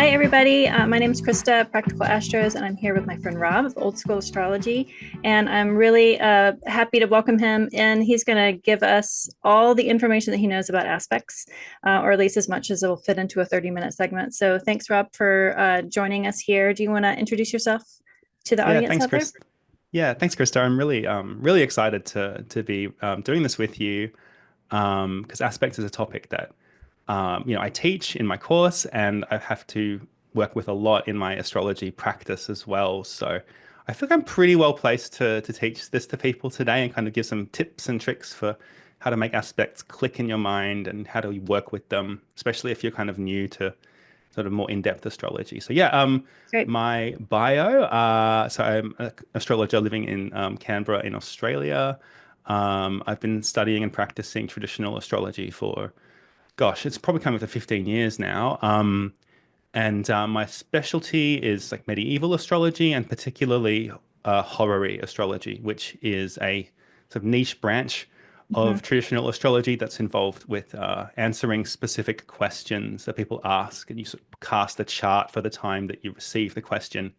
Hi, everybody. My name is Christa of Practical Astros, and I'm here with my friend Rob of Old School Astrology. And I'm really happy to welcome him in. He's going to give us all the information that he knows about aspects, or at least as much as it will fit into a 30-minute segment. So thanks, Rob, for joining us here. Do you want to introduce yourself to the Yeah, audience thanks, out there? Chris. Yeah, thanks, Krista. I'm really excited to be doing this with you because aspects is a topic that I teach in my course, and I have to work with a lot in my astrology practice as well. So I think I'm pretty well placed to teach this to people today and kind of give some tips and tricks for how to make aspects click in your mind and how to work with them, especially if you're kind of new to sort of more in-depth astrology. So yeah, Great. my bio. So I'm an astrologer living in Canberra in Australia. I've been studying and practicing traditional astrology for, gosh, it's probably coming to 15 years now. And my specialty is like medieval astrology and particularly horary astrology, which is a sort of niche branch Hmm. of traditional astrology that's involved with answering specific questions that people ask. And you sort of cast a chart for the time that you receive the question. And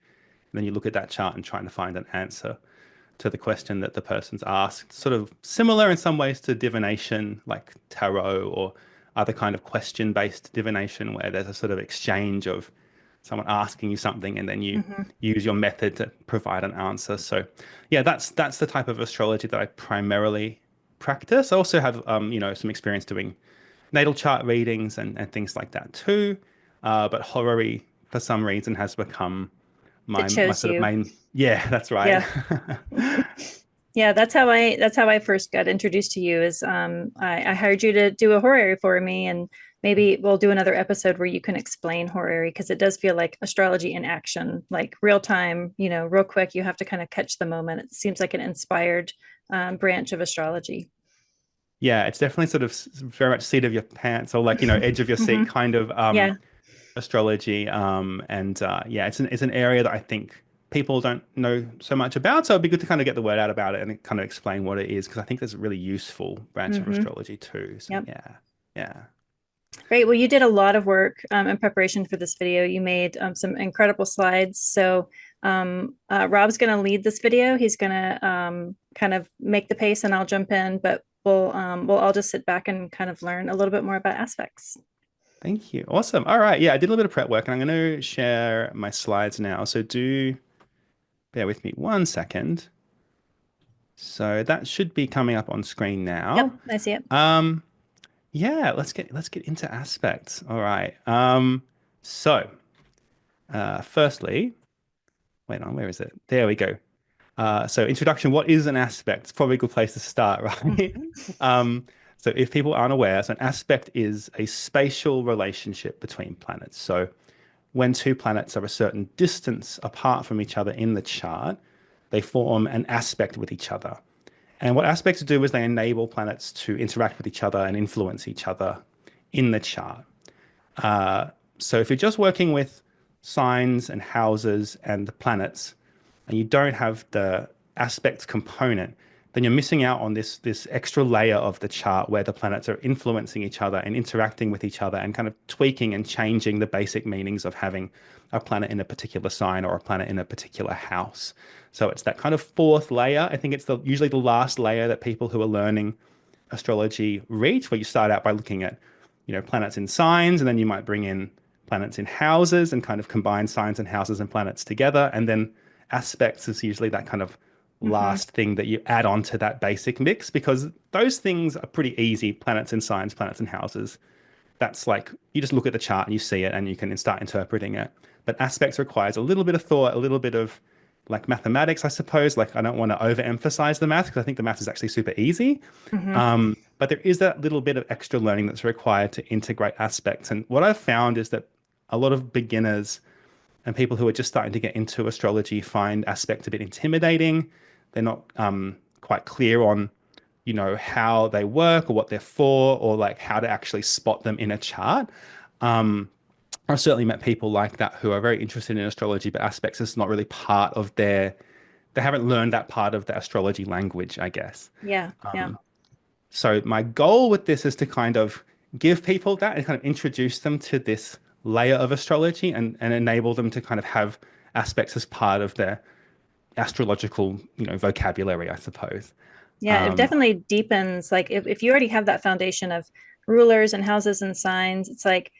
then you look at that chart and trying to find an answer to the question that the person's asked. Sort of similar in some ways to divination, like tarot or other kind of question-based divination, where there's a sort of exchange of someone asking you something and then you Hmm. use your method to provide an answer. So yeah, that's the type of astrology that I primarily practice. I also have some experience doing natal chart readings and things like that too. But horary for some reason has become It my chose sort of you. main. Yeah, that's right. Yeah. Yeah, that's how I first got introduced to you is I hired you to do a horary for me, and maybe we'll do another episode where you can explain horary because it does feel like astrology in action, like real time, real quick. You have to kind of catch the moment. It seems like an inspired branch of astrology. Yeah, it's definitely sort of very much seat of your pants or like, edge of your seat Hmm. kind of Yeah. astrology. And yeah, it's an area that I think people don't know so much about. So it'd be good to kind of get the word out about it and kind of explain what it is, because I think there's a really useful branch of Hmm. astrology too. So Yep. yeah, yeah. Great. Well, you did a lot of work in preparation for this video. You made some incredible slides. So Rob's going to lead this video. He's going to kind of make the pace, and I'll jump in. But we'll all just sit back and kind of learn a little bit more about aspects. Thank you. Awesome. All right. Yeah, I did a little bit of prep work and I'm going to share my slides now. So do bear with me 1 second. So that should be coming up on screen Yep, now. I see it. Um, Yeah, let's get into aspects. All right. So firstly, wait on, where is it? There we go. So introduction, what is an aspect? It's probably a good place to start, right? Mhm. Um, so if people aren't aware, so an aspect is a spatial relationship between planets. So when two planets are a certain distance apart from each other in the chart, they form an aspect with each other. And what aspects do is they enable planets to interact with each other and influence each other in the chart. So if you're just working with signs and houses and the planets, and you don't have the aspects component, then you're missing out on this extra layer of the chart where the planets are influencing each other and interacting with each other and kind of tweaking and changing the basic meanings of having a planet in a particular sign or a planet in a particular house. So it's that kind of fourth layer. I think it's usually the last layer that people who are learning astrology reach, where you start out by looking at, planets in signs, and then you might bring in planets in houses and kind of combine signs and houses and planets together. And then aspects is usually that kind of Mhm. last thing that you add on to that basic mix, because those things are pretty easy. Planets in signs, planets in houses. That's like you just look at the chart and you see it and you can start interpreting it. But aspects requires a little bit of thought, a little bit of like mathematics, I suppose. Like I don't want to overemphasize the math because I think the math is actually super easy. Mhm. But there is that little bit of extra learning that's required to integrate aspects. And what I've found is that a lot of beginners and people who are just starting to get into astrology find aspects a bit intimidating. They're not quite clear on, how they work or what they're for, or like how to actually spot them in a chart. Um, I've certainly met people like that who are very interested in astrology, but aspects is not really part of they haven't learned that part of the astrology language, I guess. Yeah. Yeah. So my goal with this is to kind of give people that and kind of introduce them to this layer of astrology and enable them to kind of have aspects as part of their astrological, vocabulary, I suppose. Yeah, it Um, definitely deepens. Like if you already have that foundation of rulers and houses and signs, it's like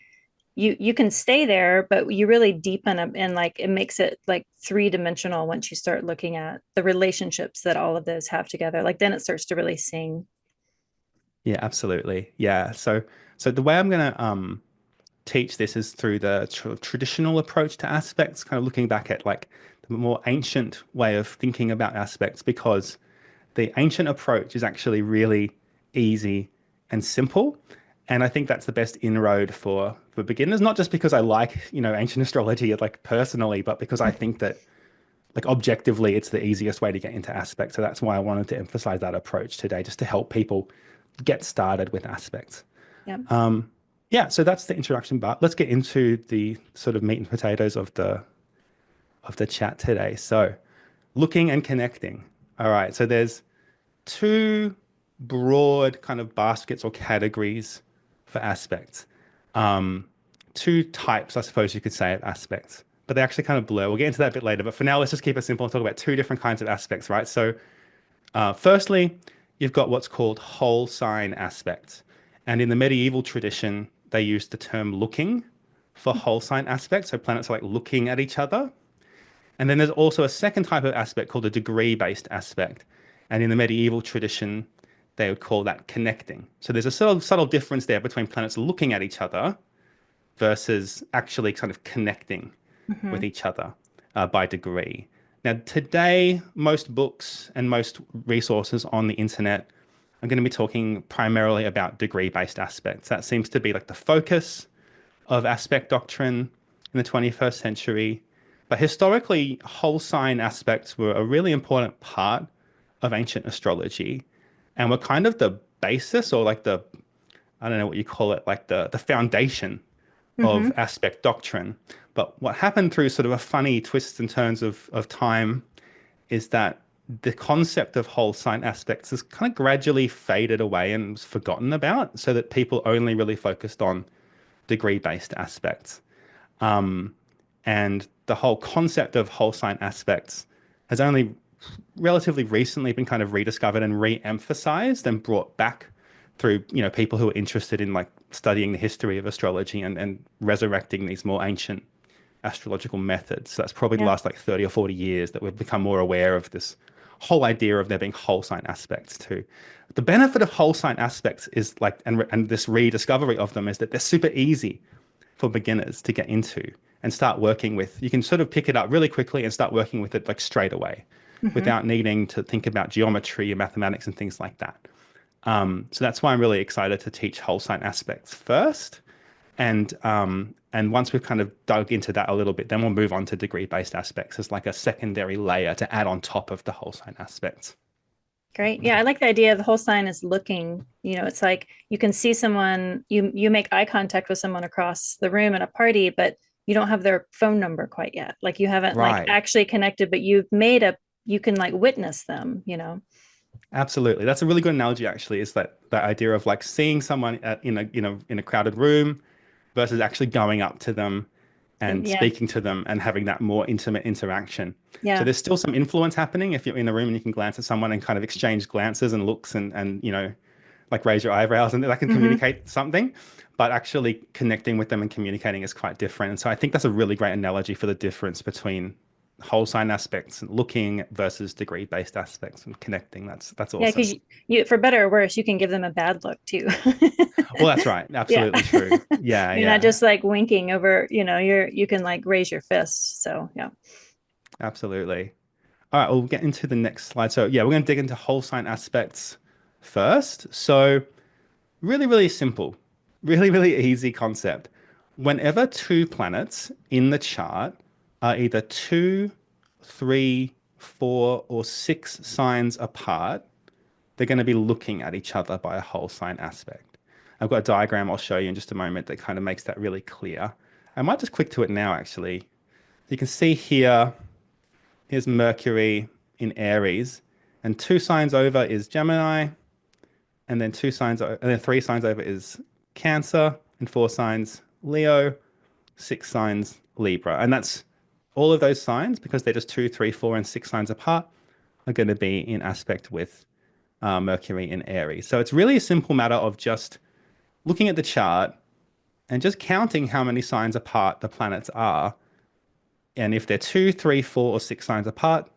you can stay there, but you really deepen it, and like it makes it like three-dimensional once you start looking at the relationships that all of those have together. Like then it starts to really sing. yeah, absolutely. Yeah. So the way I'm going to teach this is through the traditional approach to aspects, kind of looking back at like the more ancient way of thinking about aspects, because the ancient approach is actually really easy and simple. And I think that's the best inroad for beginners, not just because I like, ancient astrology like personally, but because I think that like objectively it's the easiest way to get into aspects. So that's why I wanted to emphasize that approach today, just to help people get started with aspects. Yeah. Yeah, so that's the introduction part. Let's get into the sort of meat and potatoes of the chat today. So, looking and connecting. All right, so there's two broad kind of baskets or categories for aspects. Um, Two types, I suppose you could say, of aspects, but they actually kind of blur. We'll get into that a bit later. But for now, let's just keep it simple and talk about two different kinds of aspects, right? So, firstly, you've got what's called whole sign aspects. And in the medieval tradition, they used the term looking for whole sign aspects. So planets are like looking at each other. And then there's also a second type of aspect called a degree-based aspect. And in the medieval tradition, they would call that connecting. So there's a subtle difference there between planets looking at each other versus actually kind of connecting with Hmm. each other by degree. Now, today, most books and most resources on the internet are going to be talking primarily about degree-based aspects. That seems to be like the focus of aspect doctrine in the 21st century. But historically, whole sign aspects were a really important part of ancient astrology and were kind of the basis or like the, I don't know what you call it, like the foundation of Hmm. aspect doctrine. But what happened through sort of a funny twists and turns of time is that the concept of whole sign aspects has kind of gradually faded away and was forgotten about, so that people only really focused on degree-based aspects. And the whole concept of whole sign aspects has only relatively recently been kind of rediscovered and re-emphasized and brought back through people who are interested in like studying the history of astrology and resurrecting these more ancient astrological methods. So that's probably the Yeah. last like 30 or 40 years that we've become more aware of this whole idea of there being whole sign aspects too. The benefit of whole sign aspects is like, and this rediscovery of them is that they're super easy for beginners to get into and start working with. You can sort of pick it up really quickly and start working with it like straight away Hmm. without needing to think about geometry and mathematics and things like that. So that's why I'm really excited to teach whole sign aspects first. And once we've kind of dug into that a little bit, then we'll move on to degree-based aspects as like a secondary layer to add on top of the whole sign aspects. Great. Yeah, I like the idea. The whole sign is looking. It's like you can see someone, you make eye contact with someone across the room at a party, but you don't have their phone number quite yet. Like you haven't like Right. actually connected, but you can like witness them. Absolutely. That's a really good analogy, actually, is that idea of like seeing someone in a crowded room versus actually going up to them and Yeah. speaking to them and having that more intimate interaction. So Yeah. there's still some influence happening if you're in the room and you can glance at someone and kind of exchange glances and looks and like raise your eyebrows and that can Hmm. communicate something. But actually connecting with them and communicating is quite different. And so I think that's a really great analogy for the difference between whole sign aspects and looking versus degree-based aspects and connecting. That's Yeah, awesome. because for better or worse, you can give them a bad look too. Well, that's right. Yeah. Absolutely true. Yeah, You're not yeah, just like winking over, you can like raise your fists. So yeah. absolutely. All right, we'll get into the next slide. So yeah, we're going to dig into whole sign aspects first. So really, really simple, really, really easy concept. Whenever two planets in the chart are either two, three, four, or six signs apart, they're going to be looking at each other by a whole sign aspect. I've got a diagram I'll show you in just a moment that kind of makes that really clear. I might just click to it now, actually. You can see here, here's Mercury in Aries, and two signs over is Gemini, and then three signs over is Cancer, and four signs Leo, 6 signs Libra. And that's all of those signs, because they're just 2, 3, 4, and 6 signs apart, are going to be in aspect with Mercury in Aries. So it's really a simple matter of just looking at the chart and just counting how many signs apart the planets are. And if they're 2, 3, 4, or 6 signs apart,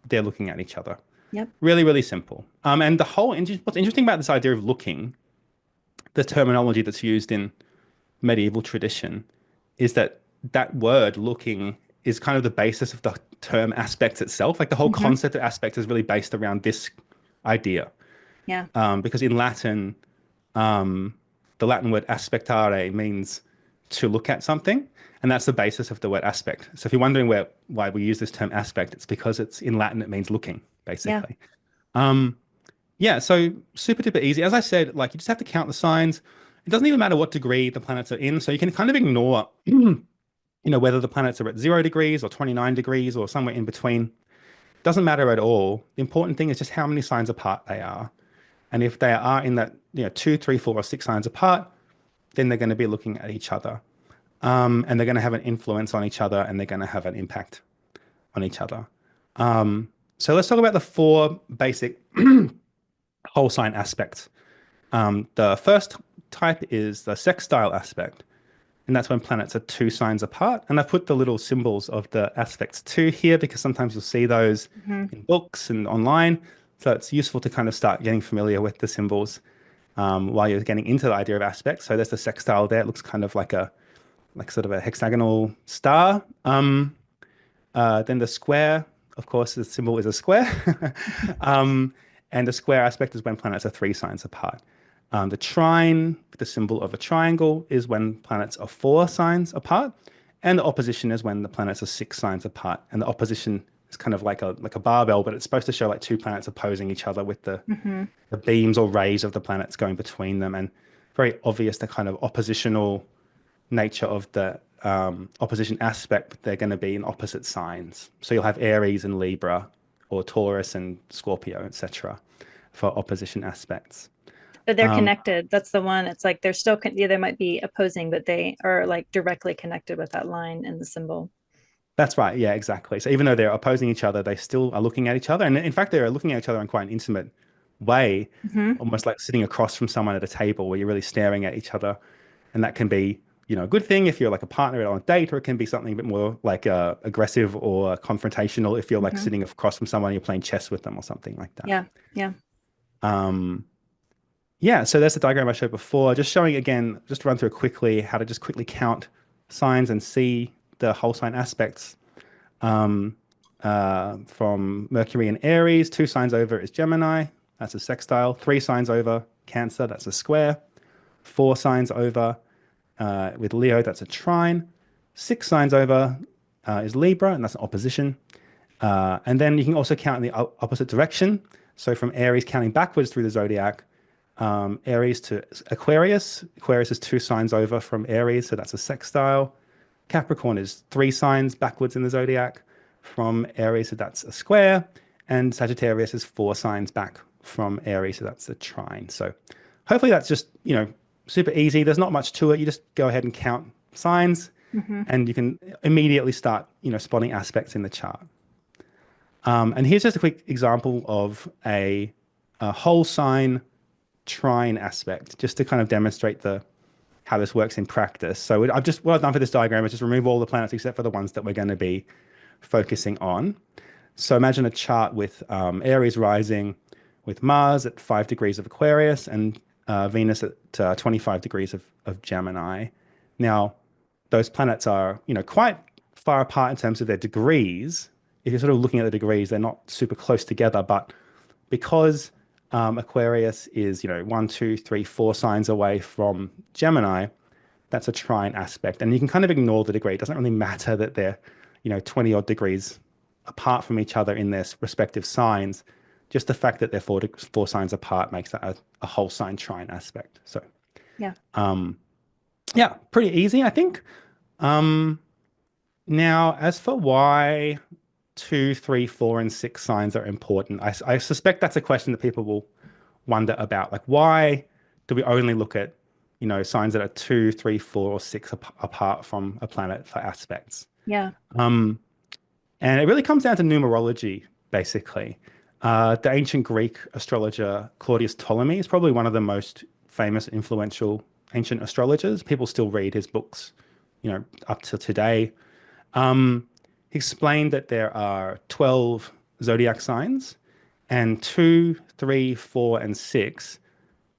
they're looking at each other. Yep. Really, really simple. And what's interesting about this idea of looking, the terminology that's used in medieval tradition, is that that word looking is kind of the basis of the term aspects itself. Like the whole concept of aspect is really based around this idea. Yeah. Because in Latin, the Latin word aspectare means to look at something, and that's the basis of the word aspect. So if you're wondering why we use this term aspect, it's because it's in Latin, it means looking, basically. Yeah, so super duper easy. As I said, like you just have to count the signs. It doesn't even matter what degree the planets are in, so you can kind of ignore, whether the planets are at 0 degrees or 29 degrees or somewhere in between. Doesn't matter at all. The important thing is just how many signs apart they are. And if they are in that, 2, 3, 4, or 6 signs apart, then they're going to be looking at each other. And they're going to have an influence on each other, and they're going to have an impact on each other. So let's talk about the 4 basic whole sign aspects. The first type is the sextile aspect, and that's when planets are 2 signs apart. And I've put the little symbols of the aspects 2 here because sometimes you'll see those in books and online. So it's useful to kind of start getting familiar with the symbols while you're getting into the idea of aspects. So there's the sextile there. It looks kind of like sort of a hexagonal star. Then the square, of course, the symbol is a square. And the square aspect is when planets are 3 signs apart. The trine, the symbol of a triangle, is when planets are 4 signs apart. And the opposition is when the planets are 6 signs apart. And the opposition is kind of like a barbell, but it's supposed to show like 2 planets opposing each other with the beams or rays of the planets going between them. And very obvious the kind of oppositional nature of the opposition aspect. They're going to be in opposite signs. So you'll have Aries and Libra, or Taurus and Scorpio, etc., for opposition aspects. But they're connected. That's the one. It's like they're still, they might be opposing, but they are like directly connected with that line in the symbol. That's right. Yeah, exactly. So even though they're opposing each other, they still are looking at each other. And in fact, they're looking at each other in quite an intimate way, almost like sitting across from someone at a table where you're really staring at each other. And that can be, a good thing if you're like a partner on a date, or it can be something a bit more like aggressive or confrontational if you're like sitting across from someone and you're playing chess with them or something like that. Yeah. Yeah. Yeah, so that's the diagram I showed before, just showing again, just to run through quickly, how to just quickly count signs and see the whole sign aspects. From Mercury in Aries, 2 signs over is Gemini, that's a sextile. 3 signs over, Cancer, that's a square. 4 signs over with Leo, that's a trine. 6 signs over is Libra, and that's an opposition. And then you can also count in the opposite direction. So from Aries, counting backwards through the zodiac, Aries to Aquarius. Aquarius is 2 signs over from Aries, so that's a sextile. Capricorn is 3 signs backwards in the zodiac from Aries, so that's a square. And Sagittarius is 4 signs back from Aries, so that's a trine. So hopefully that's just, super easy. There's not much to it. You just go ahead and count signs, and you can immediately start, spotting aspects in the chart. And here's just a quick example of a whole sign trine aspect, just to kind of demonstrate how this works in practice. So what I've done for this diagram is just remove all the planets except for the ones that we're going to be focusing on. So imagine a chart with Aries rising, with Mars at 5 degrees of Aquarius and Venus at 25 degrees of Gemini. Now, those planets are, quite far apart in terms of their degrees. If you're sort of looking at the degrees, they're not super close together, but because Aquarius is, 1, 2, 3, 4 signs away from Gemini, that's a trine aspect. And you can kind of ignore the degree. It doesn't really matter that they're, 20 odd degrees apart from each other in their respective signs. Just the fact that they're 4 signs apart makes that a whole sign trine aspect. So, yeah, pretty easy, I think. Now, as for why 2, 3, 4, and 6 signs are important, I suspect that's a question that people will wonder about. Like, why do we only look at, signs that are 2, 3, 4, or 6 apart from a planet for aspects. Yeah. Um, and it really comes down to numerology, basically. The ancient Greek astrologer Claudius Ptolemy is probably one of the most famous, influential ancient astrologers. People still read his books, up to today. He explained that there are 12 zodiac signs, and 2, 3, 4, and 6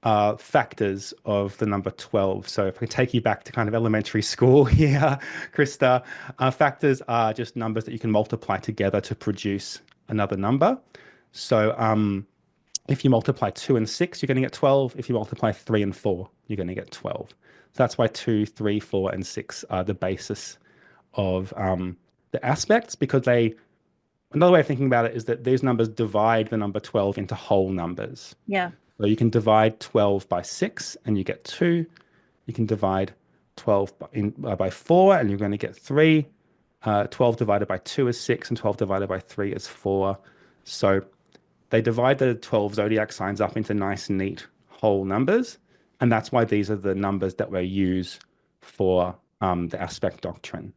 are factors of the number 12. So if I take you back to kind of elementary school here, Krista, factors are just numbers that you can multiply together to produce another number. So if you multiply 2 and 6, you're going to get 12. If you multiply 3 and 4, you're going to get 12. So that's why 2, 3, 4, and 6 are the basis of the aspects, because another way of thinking about it is that these numbers divide the number 12 into whole numbers. Yeah. So you can divide 12 by 6 and you get 2. You can divide 12 by 4 and you're going to get 3. 12 divided by 2 is 6 and 12 divided by 3 is 4. So they divide the 12 zodiac signs up into nice, neat, whole numbers. And that's why these are the numbers that we use for the aspect doctrine.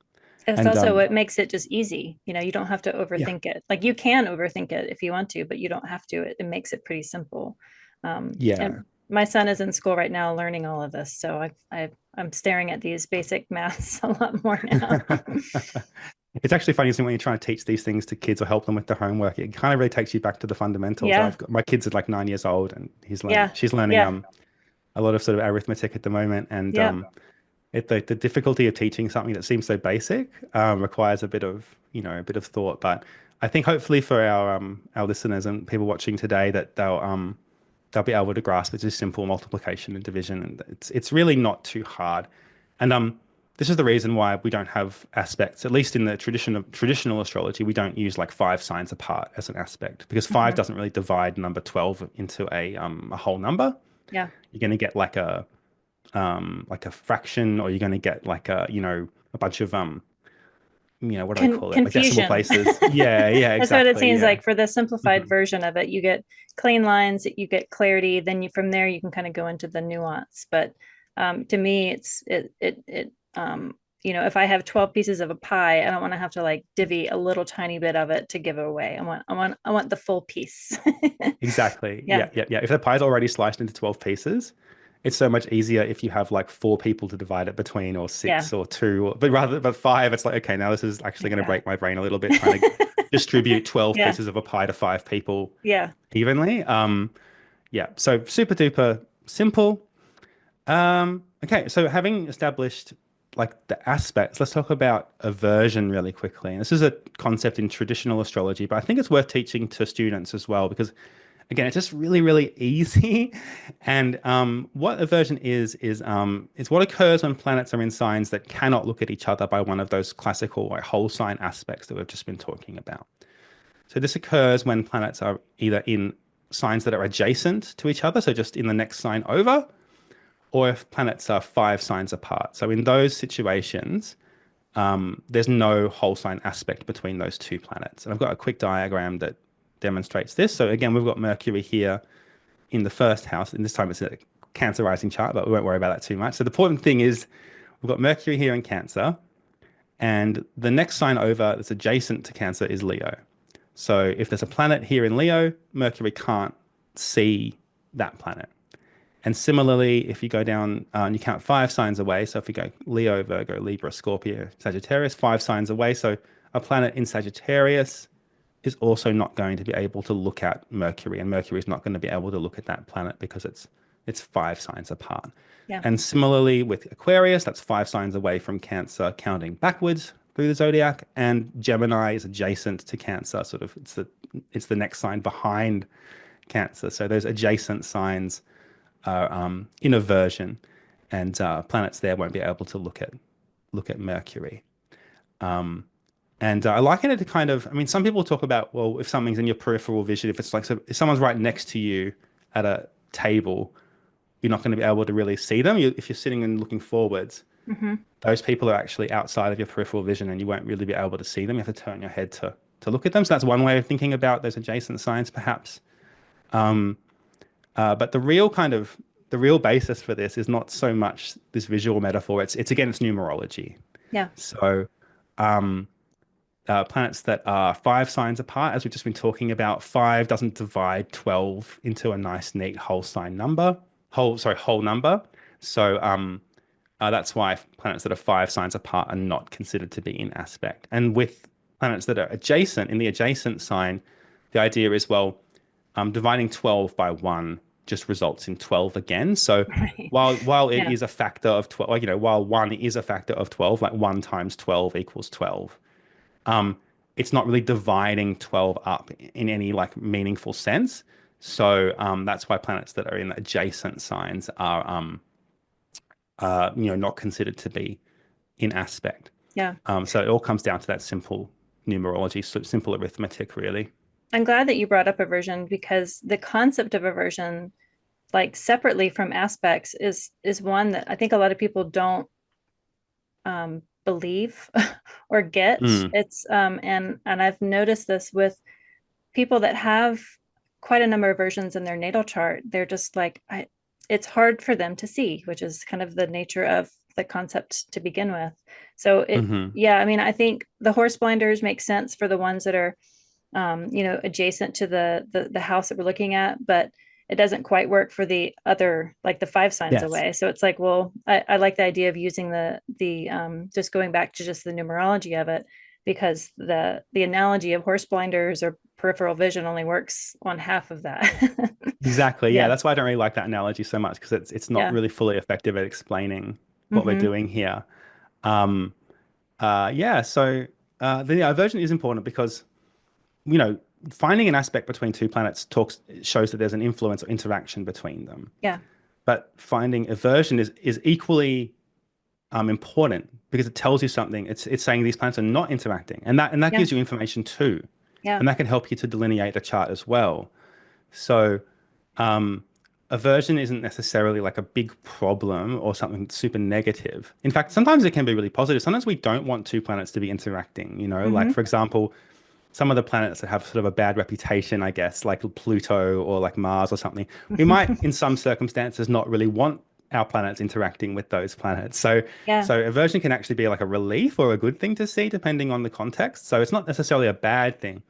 It's And also what makes it just easy. You don't have to yeah, overthink it. Like you can overthink it if you want to, but you don't have to. It makes it pretty simple. yeah. And my son is in school right now learning all of this. So I'm staring at these basic maths a lot more now. It's actually funny, isn't it, when you're trying to teach these things to kids or help them with their homework, it kind of really takes you back to the fundamentals. Yeah. My kids are like 9 years old and Yeah. she's learning Yeah. a lot of sort of arithmetic at the moment. And Yeah. the difficulty of teaching something that seems so basic requires a bit of thought. But I think hopefully for our listeners and people watching today that they'll be able to grasp it's just simple multiplication and division, and it's really not too hard. And this is the reason why we don't have aspects, at least in the traditional astrology, we don't use like 5 signs apart as an aspect, because 5 doesn't really divide number 12 into a whole number. Yeah. You're going to get like a fraction, or you're going to get like a bunch of what do I call it? Like decimal Confusion. places. Yeah, yeah, That's what exactly. it seems Yeah. like for the simplified version of it. You get clean lines, you get clarity, then from there you can kind of go into the nuance. But to me, if I have 12 pieces of a pie, I don't want to have to like divvy a little tiny bit of it to give away. I want the full piece. Exactly. Yeah. Yeah. If the pie's already sliced into 12 pieces, it's so much easier if you have like 4 people to divide it between, or 6 or 2, but 5, it's like, okay, now this is actually going to break my brain a little bit trying to distribute 12 pieces of a pie to 5 people evenly. Yeah. So super duper simple. Okay. So having established like the aspects, let's talk about aversion really quickly. And this is a concept in traditional astrology, but I think it's worth teaching to students as well, because again, it's just really, really easy. And what aversion is what occurs when planets are in signs that cannot look at each other by one of those classical like whole sign aspects that we've just been talking about. So this occurs when planets are either in signs that are adjacent to each other, so just in the next sign over, or if planets are 5 signs apart. So in those situations, there's no whole sign aspect between those 2 planets. And I've got a quick diagram that demonstrates this. So again, we've got Mercury here in the first house, and this time it's a Cancer rising chart, but we won't worry about that too much. So the important thing is we've got Mercury here in Cancer, and the next sign over that's adjacent to Cancer is Leo. So if there's a planet here in Leo, Mercury can't see that planet. And similarly, if you go down and you count 5 signs away, so if you go Leo, Virgo, Libra, Scorpio, Sagittarius, 5 signs away, so a planet in Sagittarius is also not going to be able to look at Mercury, and Mercury is not going to be able to look at that planet because it's 5 signs apart. Yeah. And similarly with Aquarius, that's 5 signs away from Cancer, counting backwards through the zodiac, and Gemini is adjacent to Cancer, sort of it's the next sign behind Cancer. So those adjacent signs are in aversion, and planets there won't be able to look at Mercury. And I liken it to kind of, I mean, some people talk about, well, if something's in your peripheral vision, if it's like, so if someone's right next to you at a table, you're not going to be able to really see them. If you're sitting and looking forwards, those people are actually outside of your peripheral vision, and you won't really be able to see them. You have to turn your head to look at them. So that's one way of thinking about those adjacent signs, perhaps. But the real kind of the real basis for this is not so much this visual metaphor. It's again, it's numerology. Yeah. So planets that are 5 signs apart, as we've just been talking about, 5 doesn't divide 12 into a nice, neat whole sign number, whole number. So that's why planets that are 5 signs apart are not considered to be in aspect. And with planets that are adjacent, in the adjacent sign, the idea is, well, dividing 12 by 1 just results in 12 again. So Right. while it Yeah. is a factor of 12, like, while 1 is a factor of 12, like 1 times 12 equals 12, it's not really dividing 12 up in any like meaningful sense. So that's why planets that are in adjacent signs are not considered to be in aspect. Yeah. So it all comes down to that simple numerology, so simple arithmetic, really. I'm glad that you brought up aversion because the concept of aversion, like separately from aspects, is one that I think a lot of people don't believe or get. Mm, It's and I've noticed this with people that have quite a number of versions in their natal chart. They're just like it's hard for them to see, which is kind of the nature of the concept to begin with. So hmm yeah, I mean, I think the horse blinders make sense for the ones that are adjacent to the house that we're looking at, but it doesn't quite work for the other, like the 5 signs Yes, away. So it's like, well, I like the idea of using the just going back to just the numerology of it, because the analogy of horse blinders or peripheral vision only works on half of that. exactly. Yeah, Yeah, that's why I don't really like that analogy so much because it's not yeah. really fully effective at explaining what we're Hmm. doing here. Um, yeah, so the aversion is important because you know, finding an aspect between two planets shows that there's an influence or interaction between them. Yeah. But finding aversion is equally important because it tells you something. It's saying these planets are not interacting, and that Yeah. gives you information too, Yeah. and that can help you to delineate the chart as well. So aversion isn't necessarily like a big problem or something super negative. In fact, sometimes it can be really positive. Sometimes we don't want two planets to be interacting, like Hmm. for example, some of the planets that have sort of a bad reputation, I guess, like Pluto or like Mars or something, we might, in some circumstances, not really want our planets interacting with those planets. So, Yeah. so aversion can actually be like a relief or a good thing to see, depending on the context. So it's not necessarily a bad thing.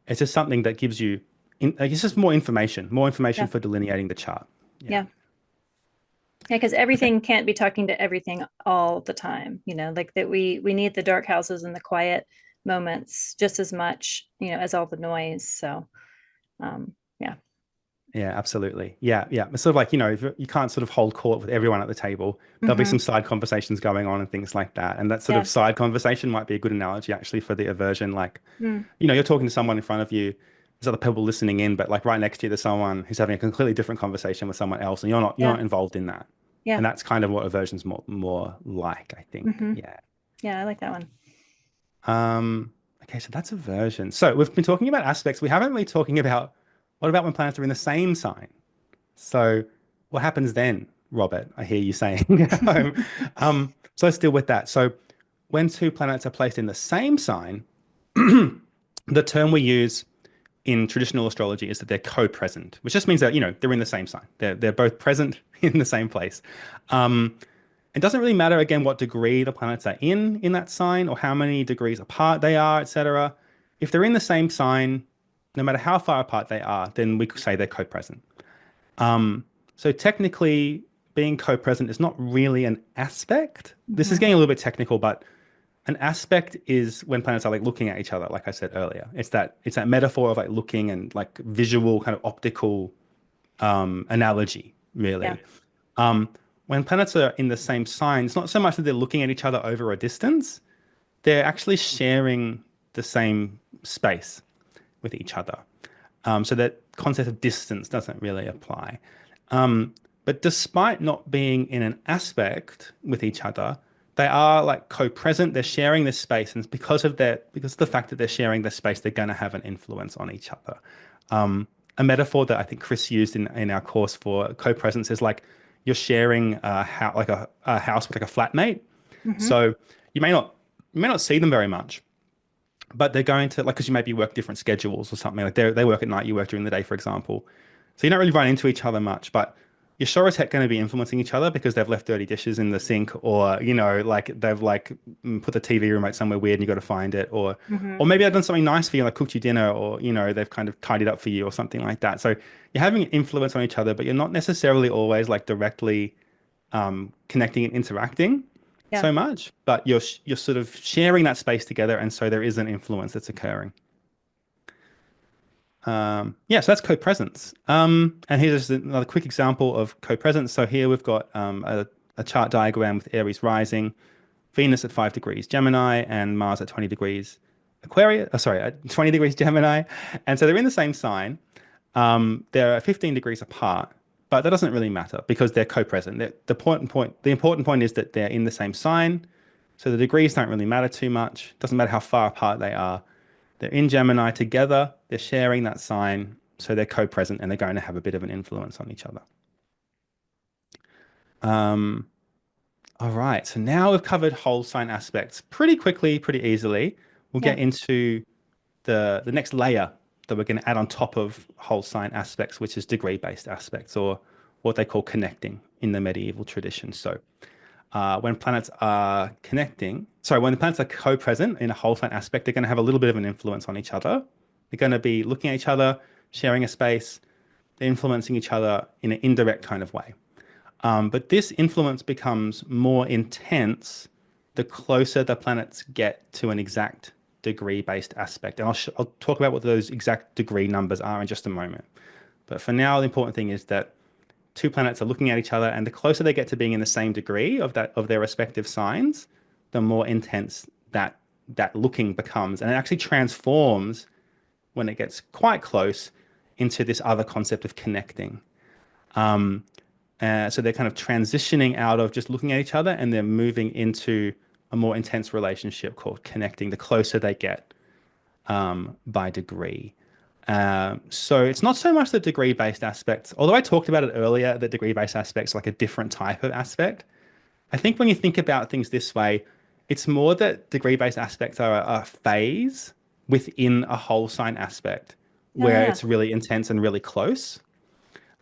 It's just something that gives you, it's just more information Yeah. for delineating the chart. Yeah. Yeah. Yeah, because Okay. everything can't be talking to everything all the time, like that we need the dark houses and the quiet moments just as much, as all the noise. So yeah. Yeah, absolutely. Yeah, yeah. It's sort of like, if you can't sort of hold court with everyone at the table, there'll be Hmm. some side conversations going on and things like that. And that sort Yeah. of side conversation might be a good analogy actually for the aversion. Like, Mm. you're talking to someone in front of you, there's other people listening in, but like right next to you, there's someone who's having a completely different conversation with someone else, and you're not Yeah. involved in that. Yeah. And that's kind of what aversion's more like, I think. Hmm. Yeah. Yeah, I like that one. Okay, so that's aversion. So we've been talking about aspects. We haven't really talking about what about when planets are in the same sign? So what happens then, Robert? I hear you saying. So let's deal with that. So when two planets are placed in the same sign, the term we use in traditional astrology is that they're co-present, which just means that, they're in the same sign. They're both present in the same place. Um, it doesn't really matter, again, what degree the planets are in that sign or how many degrees apart they are, etc. If they're in the same sign, no matter how far apart they are, then we could say they're co-present. So technically, being co-present is not really an aspect. This is Hmm. getting a little bit technical, but an aspect is when planets are like looking at each other, like I said earlier. It's that metaphor of like looking and like visual kind of optical analogy, Yeah. really. Um, when planets are in the same sign, it's not so much that they're looking at each other over a distance, they're actually sharing the same space with each other. So that concept of distance doesn't really apply. But despite not being in an aspect with each other, they are like co-present. They're sharing this space, and it's because of the fact that they're sharing this space, they're going to have an influence on each other. A metaphor that I think Chris used in our course for co-presence is like you're sharing a house with like a flatmate. Hmm. So you may not see them very much, but they're going to like because you maybe work different schedules or something like they work at night, you work during the day, for example. So you don't really run into each other much, but you're sure as heck going to be influencing each other because they've left dirty dishes in the sink, or like they've like put the TV remote somewhere weird and you got to find it, or Hmm. maybe they've done something nice for you, like cooked you dinner, or they've kind of tidied up for you or something like that. So you're having an influence on each other, but you're not necessarily always like directly connecting and interacting Yeah. so much, but you're sort of sharing that space together, and so there is an influence that's occurring. Yeah, so that's co-presence. And here's just another quick example of co-presence. So here we've got a chart diagram with Aries rising, Venus at 5 degrees Gemini, and Mars at 20 degrees Aquarius. Sorry, at 20 degrees Gemini. And so they're in the same sign. They're 15 degrees apart, but that doesn't really matter because they're co-present. The important point is that they're in the same sign. So the degrees don't really matter too much. Doesn't matter how far apart they are. They're in Gemini together. They're sharing that sign. So they're co-present and they're going to have a bit of an influence on each other. Um, all right. So now we've covered whole sign aspects pretty quickly, pretty easily. We'll Yeah. get into the next layer that we're going to add on top of whole sign aspects, which is degree-based aspects, or what they call connecting in the medieval tradition. So when planets are connecting, sorry, when the planets are co-present in a whole sign aspect, they're going to have a little bit of an influence on each other. They're going to be looking at each other, sharing a space, they're influencing each other in an indirect kind of way. But this influence becomes more intense the closer the planets get to an exact degree-based aspect. And I'll talk about what those exact degree numbers are in just a moment. But for now, the important thing is that two planets are looking at each other, and the closer they get to being in the same degree of their respective signs, the more intense that looking becomes, and it actually transforms when it gets quite close into this other concept of connecting. Um, so they're kind of transitioning out of just looking at each other, and they're moving into a more intense relationship called connecting. The closer they get by degree. So it's not so much the degree-based aspects, although I talked about it earlier, that degree-based aspects are like a different type of aspect. I think when you think about things this way, it's more that degree-based aspects are a phase within a whole sign aspect Oh, where yeah. it's really intense and really close.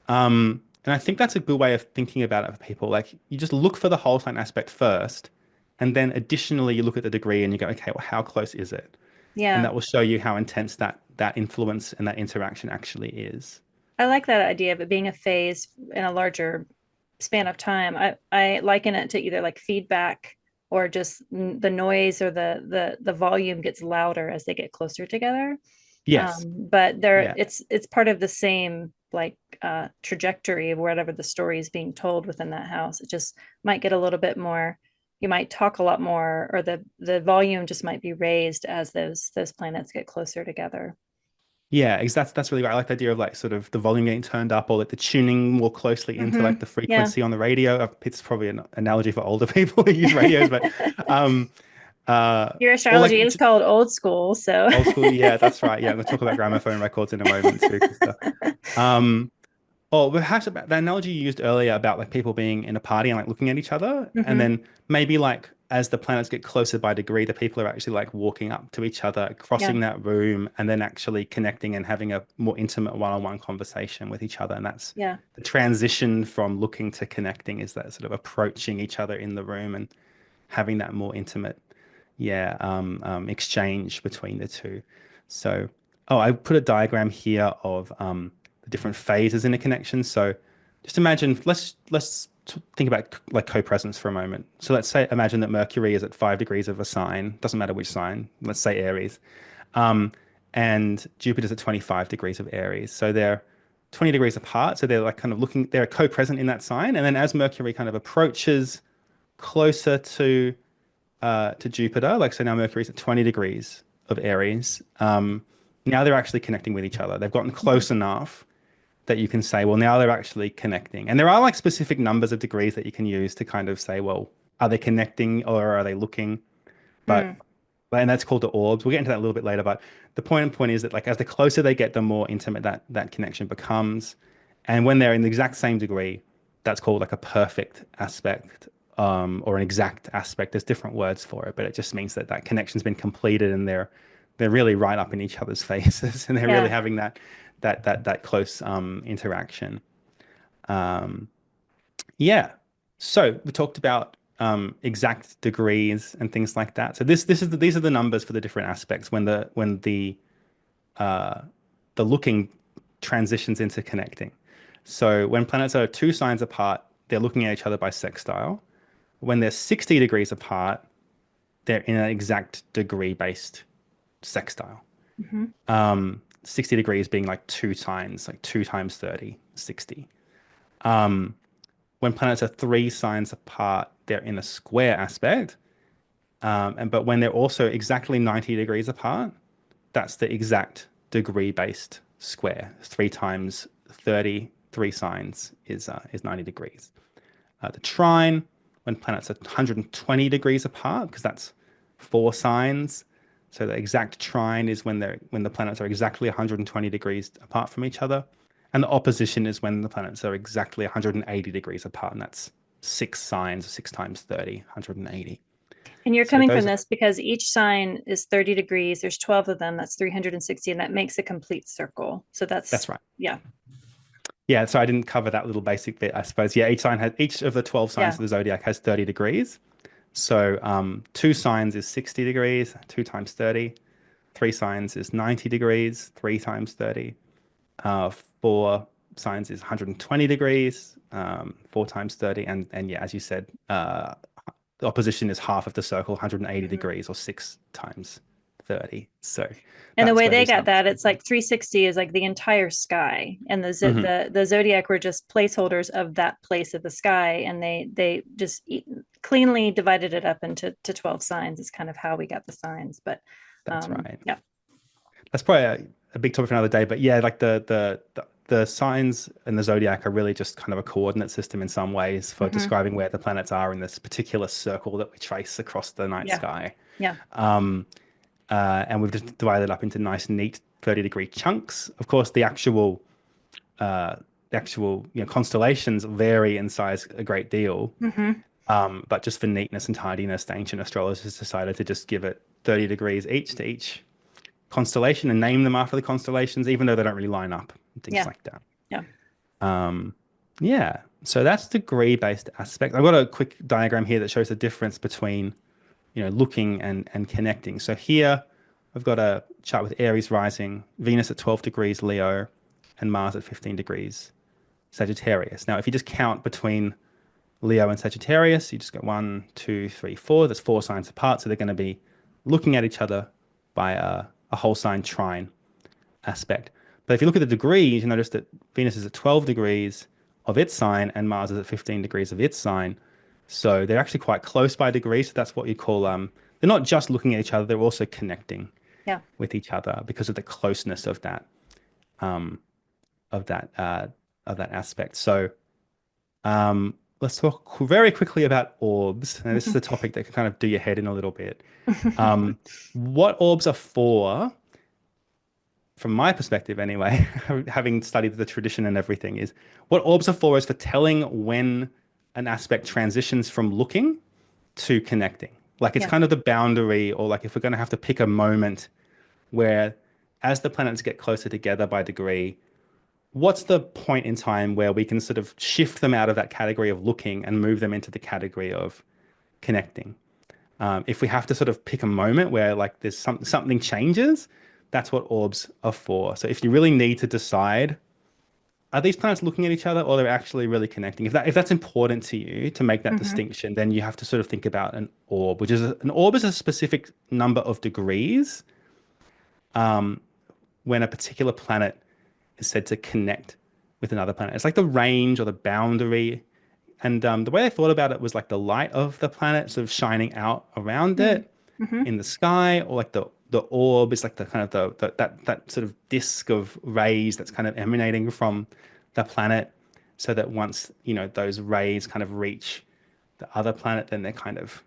And I think that's a good way of thinking about it for people. Like you just look for the whole sign aspect first, and then additionally you look at the degree and you go, okay, well, how close is it? And Yeah. that will show you how intense that influence and that interaction actually is. I like that idea of it being a phase in a larger span of time. I liken it to either like feedback or just the noise or the volume gets louder as they get closer together. Yes. But there Yeah. it's part of the same like trajectory of whatever the story is being told within that house. It just might get a little bit more. You might talk a lot more, or the volume just might be raised as those planets get closer together. Yeah, that's really right. I like the idea of like sort of the volume getting turned up or like the tuning more closely into like the Yeah. frequency on the radio. It's probably an analogy for older people who use radios, but um Your or like astrology is called old school, so old school. Yeah, that's right. Yeah, I'm gonna talk about gramophone records in a moment too, Christa. Um Oh, perhaps about the analogy you used earlier about like people being in a party and like looking at each other, and hmm then maybe like as the planets get closer by degree, the people are actually like walking up to each other, yeah, crossing that room, and then actually connecting and having a more intimate one-on-one conversation with each other. And that's yeah, the transition from looking to connecting is that sort of approaching each other in the room and having that more intimate, yeah, exchange between the two. So, oh, I put a diagram here of the different phases in a connection. So, just imagine, think about like co-presence for a moment. So, let's say imagine that Mercury is at 5 degrees of a sign. Doesn't matter which sign. Let's say Aries, um, and Jupiter's at 25 degrees of Aries. So they're 20 degrees apart. So they're like kind of looking. They're co-present in that sign. And then as Mercury kind of approaches closer to Jupiter. Like, so now Mercury's at 20 degrees of Aries. Now they're actually connecting with each other. They've gotten mhm, close enough that you can say, well, now they're actually connecting. And there are like specific numbers of degrees that you can use to kind of say, well, are they connecting or are they looking? But, mm, and that's called the orbs. We'll get into that a little bit later. But the point is that like as the closer they get, the more intimate that connection becomes. And when they're in the exact same degree, that's called like a perfect aspect or an exact aspect. There's different words for it, but it just means that that connection's been completed and they're really right up in each other's faces and they're really yeah. having that close interaction. Yeah. So we talked about exact degrees and things like that. So these are the numbers for the different aspects uh, the looking transitions into connecting. So when planets are 2 signs apart, they're looking at each other by sextile. When they're 60 degrees apart, they're in an exact degree based sextile. Hmm. 60 degrees being like 2 signs, like 2 times 30, 60. Um, when planets are 3 signs apart, they're in a square aspect. But when they're also exactly 90 degrees apart, that's the exact degree based square. 3 times 30, 3 signs is 90 degrees. The trine, when planets are 120 degrees apart, because that's 4 signs. So the exact trine is when the planets are exactly 120 degrees apart from each other. And the opposition is when the planets are exactly 180 degrees apart, and that's 6 signs, 6 times 30, 180. And you're So coming from those are, this because each sign is 30 degrees. There's 12 of them. That's 360, and that makes a complete circle. So that's that's, right. yeah, Yeah, so I didn't cover that little basic bit, I suppose. Yeah, each of the 12 signs yeah. of the zodiac has 30 degrees. So 2 signs is 60 degrees, 2 times 30. 3 signs is 90 degrees, 3 times 30. 4 signs is 120 degrees, 4 times 30. And yeah, as you said, the opposition is half of the circle, 180 Mhm. degrees, or 6 times 30. So And the that's way where they these got numbers that, come it's from. like 360 is like the entire sky, and Hmm. the zodiac were just placeholders of that place of the sky, and they just cleanly divided it up into 12 signs. Is kind of how we got the signs. But That's right. yeah. That's probably a big topic for another day. But yeah, like the signs and the zodiac are really just kind of a coordinate system in some ways for Hmm. describing where the planets are in this particular circle that we trace across the night Yeah. sky. Yeah. Um, and we've just divided it up into nice, neat 30-degree chunks. Of course, uh, the actual constellations vary in size a great deal. Hmm. But just for neatness and tidiness, the ancient astrologers decided to just give it 30 degrees each to each constellation and name them after the constellations, even though they don't really line up and things Yeah. like that. Yeah. Um, yeah, so that's degree-based aspect. I've got a quick diagram here that shows the difference between, looking and connecting. So here I've got a chart with Aries rising, Venus at 12 degrees Leo, and Mars at 15 degrees Sagittarius. Now, if you just count between Leo and Sagittarius, you just go 1, 2, 3, 4. That's 4 signs apart, so they're going to be looking at each other by a whole sign trine aspect. But if you look at the degrees, you notice that Venus is at 12 degrees of its sign and Mars is at 15 degrees of its sign. So they're actually quite close by degrees. So that's what you call they're not just looking at each other, they're also connecting Yeah. with each other because of the closeness um, of that uh, of that aspect. So let's talk very quickly about orbs. And this is a topic that can kind of do your head in a little bit. What orbs are for, from my perspective anyway, having studied the tradition and everything, is what orbs are for is for telling when an aspect transitions from looking to connecting. Like it's Yeah. kind of the boundary, or like if we're going to have to pick a moment where, as the planets get closer together by degree, what's the point in time where we can sort of shift them out of that category of looking and move them into the category of connecting? If we have to sort of pick a moment where like there's something changes, that's what orbs are for. So if you really need to decide, are these planets looking at each other or they're actually really connecting? If that's important to you to make that Hmm. distinction, then you have to sort of think about an orb, which is an orb is a specific number of degrees when a particular planet is said to connect with another planet. It's like the range or the boundary. And the way I thought about it was like the light of the planet sort of shining out around it Hmm. in the sky, or like the orb is like the kind of that sort of disk of rays that's kind of emanating from the planet, so that once those rays kind of reach the other planet, then they're kind of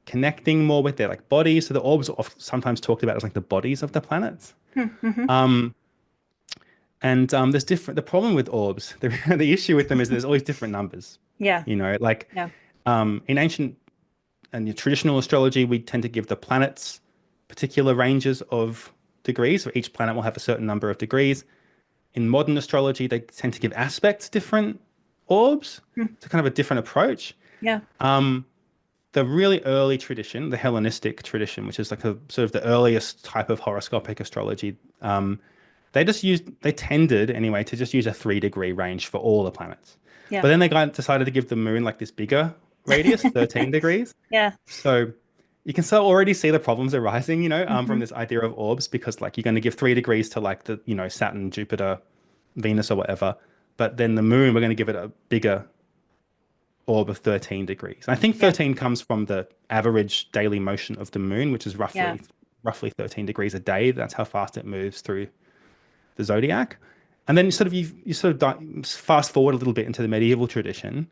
connecting more with their like bodies. So the orbs are sometimes talked about as like the bodies of the planets. Hmm. And there's different. The problem with orbs, the issue with them is there's always different numbers. Yeah. Like Yeah. in ancient and the traditional astrology, we tend to give the planets particular ranges of degrees. So each planet will have a certain number of degrees. In modern astrology, they tend to give aspects different orbs. Hmm. It's kind of a different approach. Yeah. The really early tradition, the Hellenistic tradition, which is like a sort of the earliest type of horoscopic astrology, they tended anyway to just use a 3 degree range for all the planets. Yeah. But then decided to give the moon like this bigger radius, 13 degrees. Yeah. So you can so already see the problems arising, from Hmm. this idea of orbs, because like you're going to give 3 degrees to like the, Saturn, Jupiter, Venus or whatever. But then the moon, we're going to give it a bigger orb of 13 degrees. And I think Yeah. 13 comes from the average daily motion of the moon, which is Yeah. roughly 13 degrees a day. That's how fast it moves through the zodiac. And then fast forward a little bit into the medieval tradition,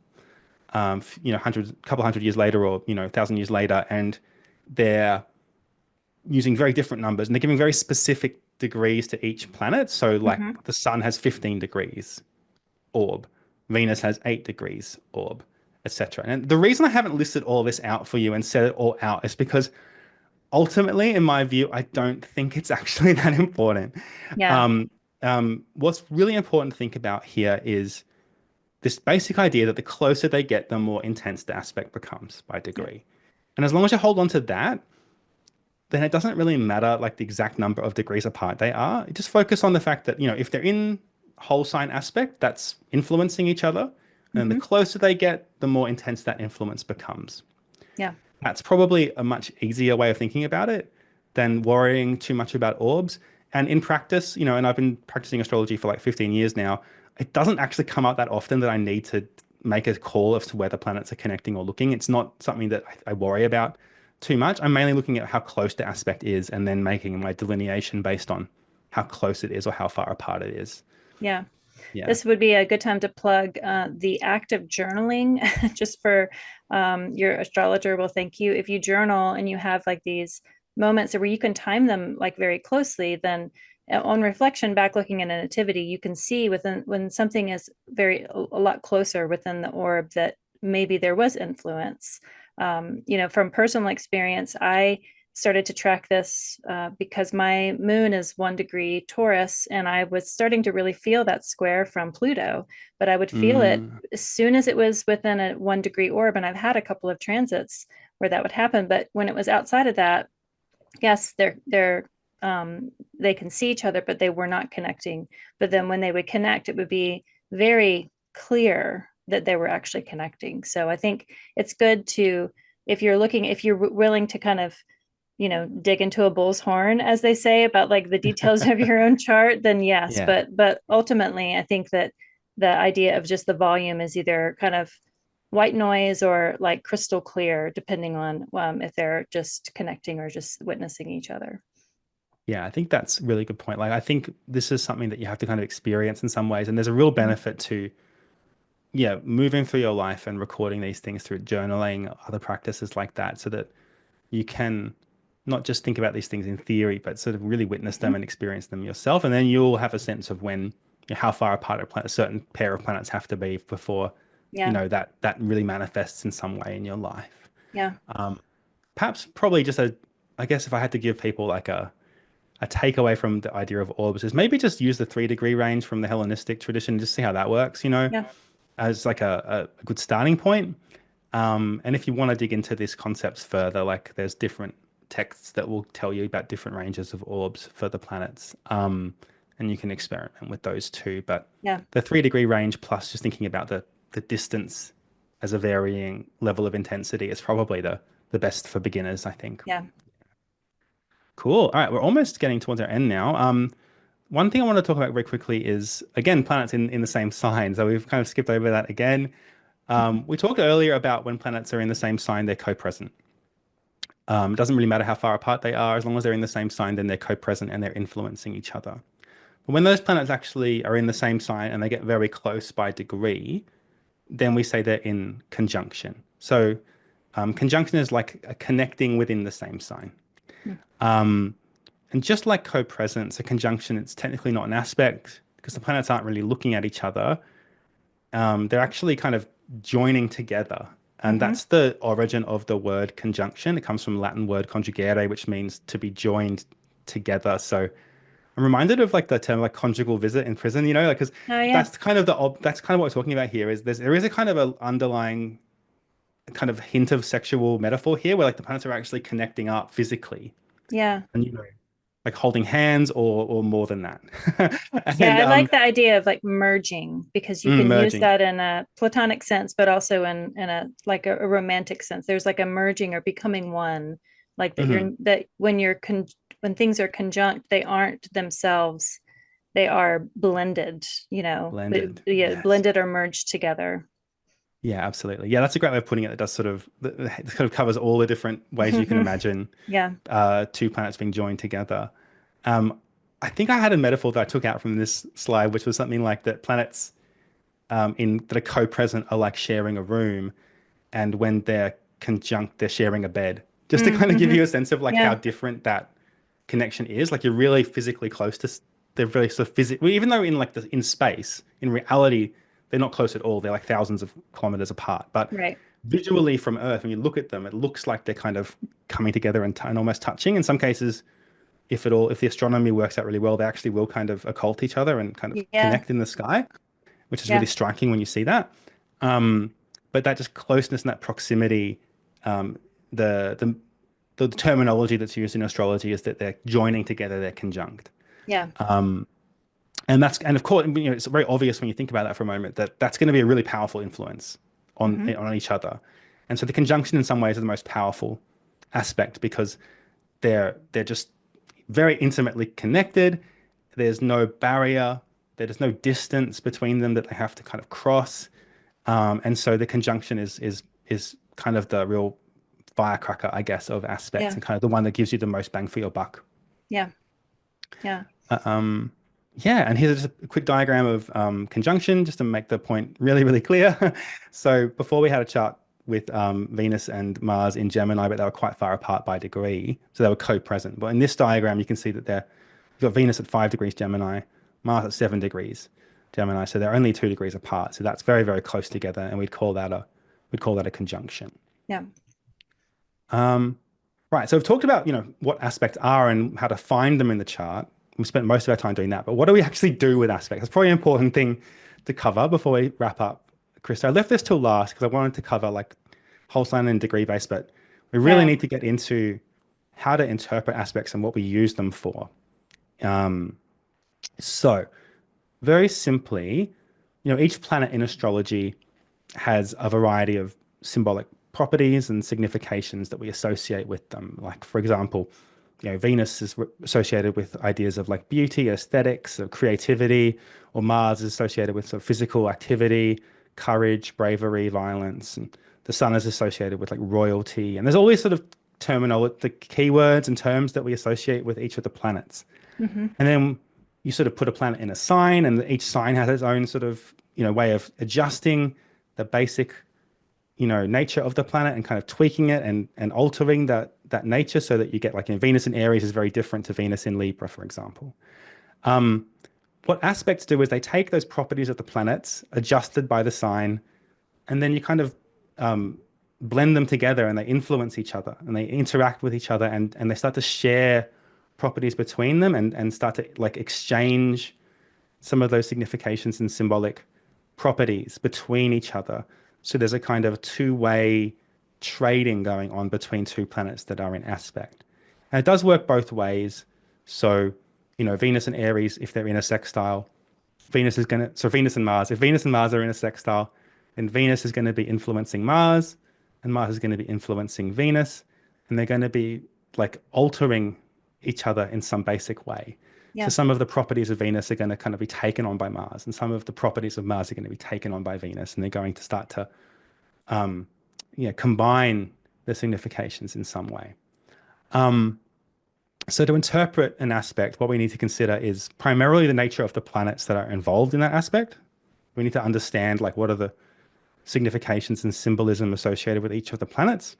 couple hundred years later, or 1,000 years later, and they're using very different numbers, and they're giving very specific degrees to each planet. So like Hmm. the sun has 15 degrees orb, Venus has 8 degrees orb, etc. And the reason I haven't listed all this out for you and said it all out is because ultimately, in my view, I don't think it's actually that important. Yeah. What's really important to think about here is this basic idea that the closer they get, the more intense the aspect becomes by Yeah. degree. And as long as you hold on to that, then it doesn't really matter like the exact number of degrees apart they are. Just focus on the fact that, if they're in whole sign aspect, that's influencing each other. And the Hmm. closer they get, the more intense that influence becomes. Yeah. That's probably a much easier way of thinking about it than worrying too much about orbs. And in practice, and I've been practicing astrology for like 15 years now, it doesn't actually come up that often that I need to make a call as to where the planets are connecting or looking. It's not something that I worry about too much. I'm mainly looking at how close the aspect is and then making my delineation based on how close it is or how far apart it is. Yeah. Yeah. This would be a good time to plug the act of journaling, just for your astrologer will thank you. If you journal and you have like these moments where you can time them like very closely, then on reflection, back looking at a nativity, you can see within when something is a lot closer within the orb that maybe there was influence. From personal experience, I started to track this because my moon is 1 degree Taurus, and I was starting to really feel that square from Pluto, but I would feel it Mm, as soon as it was within a 1 degree orb. And I've had a couple of transits where that would happen. But when it was outside of that, yes, they can see each other, but they were not connecting. But then when they would connect, it would be very clear that they were actually connecting. So I think it's good to, if you're willing to kind of dig into a bull's horn, as they say, about like the details of your own chart, then yes. yeah. But ultimately, I think that the idea of just the volume is either kind of white noise or like crystal clear, depending on if they're just connecting or just witnessing each other. Yeah, I think that's a really good point. Like, I think this is something that you have to kind of experience in some ways. And there's a real Mhm. benefit to, yeah, moving through your life and recording these things through journaling, other practices like that, so that you can not just think about these things in theory, but sort of really witness them Mhm. and experience them yourself. And then you'll have a sense of how far apart a certain pair of planets have to be before, Yeah. that really manifests in some way in your life. Yeah. Perhaps probably I guess if I had to give people like a takeaway from the idea of orbs is maybe just use the 3 degree range from the Hellenistic tradition and just see how that works, Yeah. as like a good starting point. And if you want to dig into these concepts further, like there's different texts that will tell you about different ranges of orbs for the planets. And you can experiment with those too. But Yeah. the 3 degree range plus just thinking about the distance as a varying level of intensity is probably the best for beginners, I think. Yeah. Cool. All right, we're almost getting towards our end now. One thing I want to talk about very quickly is, again, planets in the same sign. So we've kind of skipped over that again. Mhm. We talked earlier about when planets are in the same sign, they're co-present. It doesn't really matter how far apart they are, as long as they're in the same sign, then they're co-present and they're influencing each other. But when those planets actually are in the same sign and they get very close by degree, then we say they're in conjunction. So conjunction is like a connecting within the same sign. Mhm. And just like co-presence, a conjunction, it's technically not an aspect because the planets aren't really looking at each other. They're actually kind of joining together. And Mhm. that's the origin of the word conjunction. It comes from Latin word conjugere, which means to be joined together. So I'm reminded of like the term like conjugal visit in prison, you know, like because Oh yeah. that's kind of what we're talking about here is there is a kind of a underlying kind of hint of sexual metaphor here where like the planets are actually connecting up physically Yeah. and you know like holding hands or more than that. Yeah, And I like the idea of like merging because you can use merging. that in a platonic sense, but also in a like a romantic sense. There's like a merging or becoming one, like that Hmm. you're that when when things are conjunct, they aren't themselves, they are blended, Blended. yeah, Yes. blended or merged together. Yeah, absolutely. Yeah, that's a great way of putting it. It does sort of it kind of covers all the different ways you can imagine Yeah. two planets being joined together. Um, I think I had a metaphor that I took out from this slide, which was something like that planets in that are co-present are like sharing a room, and when they're conjunct, they're sharing a bed. Just to kind of give Mm-hmm. you a sense of like how Yeah. different that connection is. Like you're really physically close to, they're really sort of physically, even though in like in space, in reality, they're not close at all. They're like thousands of kilometers apart. But Right. visually from Earth, when you look at them, it looks like they're kind of coming together and almost touching. In some cases, if the astronomy works out really well, they actually will kind of occult each other and kind of Yeah. connect in the sky, which is really Yeah. striking when you see that. Um, but that just closeness and that proximity, um, the, the the terminology that's used in astrology is that they're joining together, they're conjunct. Yeah. And of course, you know, it's very obvious when you think about that for a moment that that's going to be a really powerful influence Hmm. on each other. And so the conjunction in some ways is the most powerful aspect because they're just very intimately connected. There's no barrier, there's no distance between them that they have to kind of cross. And so the conjunction is kind of the real firecracker, I guess, of aspects Yeah. and kind of the one that gives you the most bang for your buck. Yeah. Yeah. Uh, um, yeah, and here's just a quick diagram of conjunction, just to make the point really, really clear. So before we had a chart with Venus and Mars in Gemini, but they were quite far apart by degree, so they were co-present. But in this diagram, you can see that you've got Venus at 5 degrees Gemini, Mars at 7 degrees Gemini, so they're only 2 degrees apart. So that's very, very close together, and we'd call that a conjunction. Yeah. Um, right. So we've talked about, what aspects are and how to find them in the chart. We spent most of our time doing that, but what do we actually do with aspects? That's probably an important thing to cover before we wrap up, Krista. I left this till last because I wanted to cover like whole sign and degree base, but we really Yeah. need to get into how to interpret aspects and what we use them for. Um, so very simply, each planet in astrology has a variety of symbolic properties and significations that we associate with them. Like, for example, Venus is associated with ideas of like beauty, aesthetics, of creativity, or Mars is associated with sort of physical activity, courage, bravery, violence, and the Sun is associated with like royalty. And there's all these sort of terminology, the keywords and terms that we associate with each of the planets. Hmm. And then you sort of put a planet in a sign, and each sign has its own sort of, way of adjusting the basic, nature of the planet and kind of tweaking it and altering that nature so that you get like, Venus in Aries is very different to Venus in Libra, for example. What aspects do is they take those properties of the planets adjusted by the sign, and then you kind of blend them together and they influence each other and they interact with each other and they start to share properties between them and start to like exchange some of those significations and symbolic properties between each other. So there's a kind of two-way trading going on between two planets that are in aspect. And it does work both ways. So, Venus and Aries, if they're in a sextile, Venus and Mars, if Venus and Mars are in a sextile, then Venus is going to be influencing Mars and Mars is going to be influencing Venus, and they're going to be like altering each other in some basic way. So Yeah. some of the properties of Venus are going to kind of be taken on by Mars, and some of the properties of Mars are going to be taken on by Venus, and they're going to start to, combine the significations in some way. So to interpret an aspect, what we need to consider is primarily the nature of the planets that are involved in that aspect. We need to understand like what are the significations and symbolism associated with each of the planets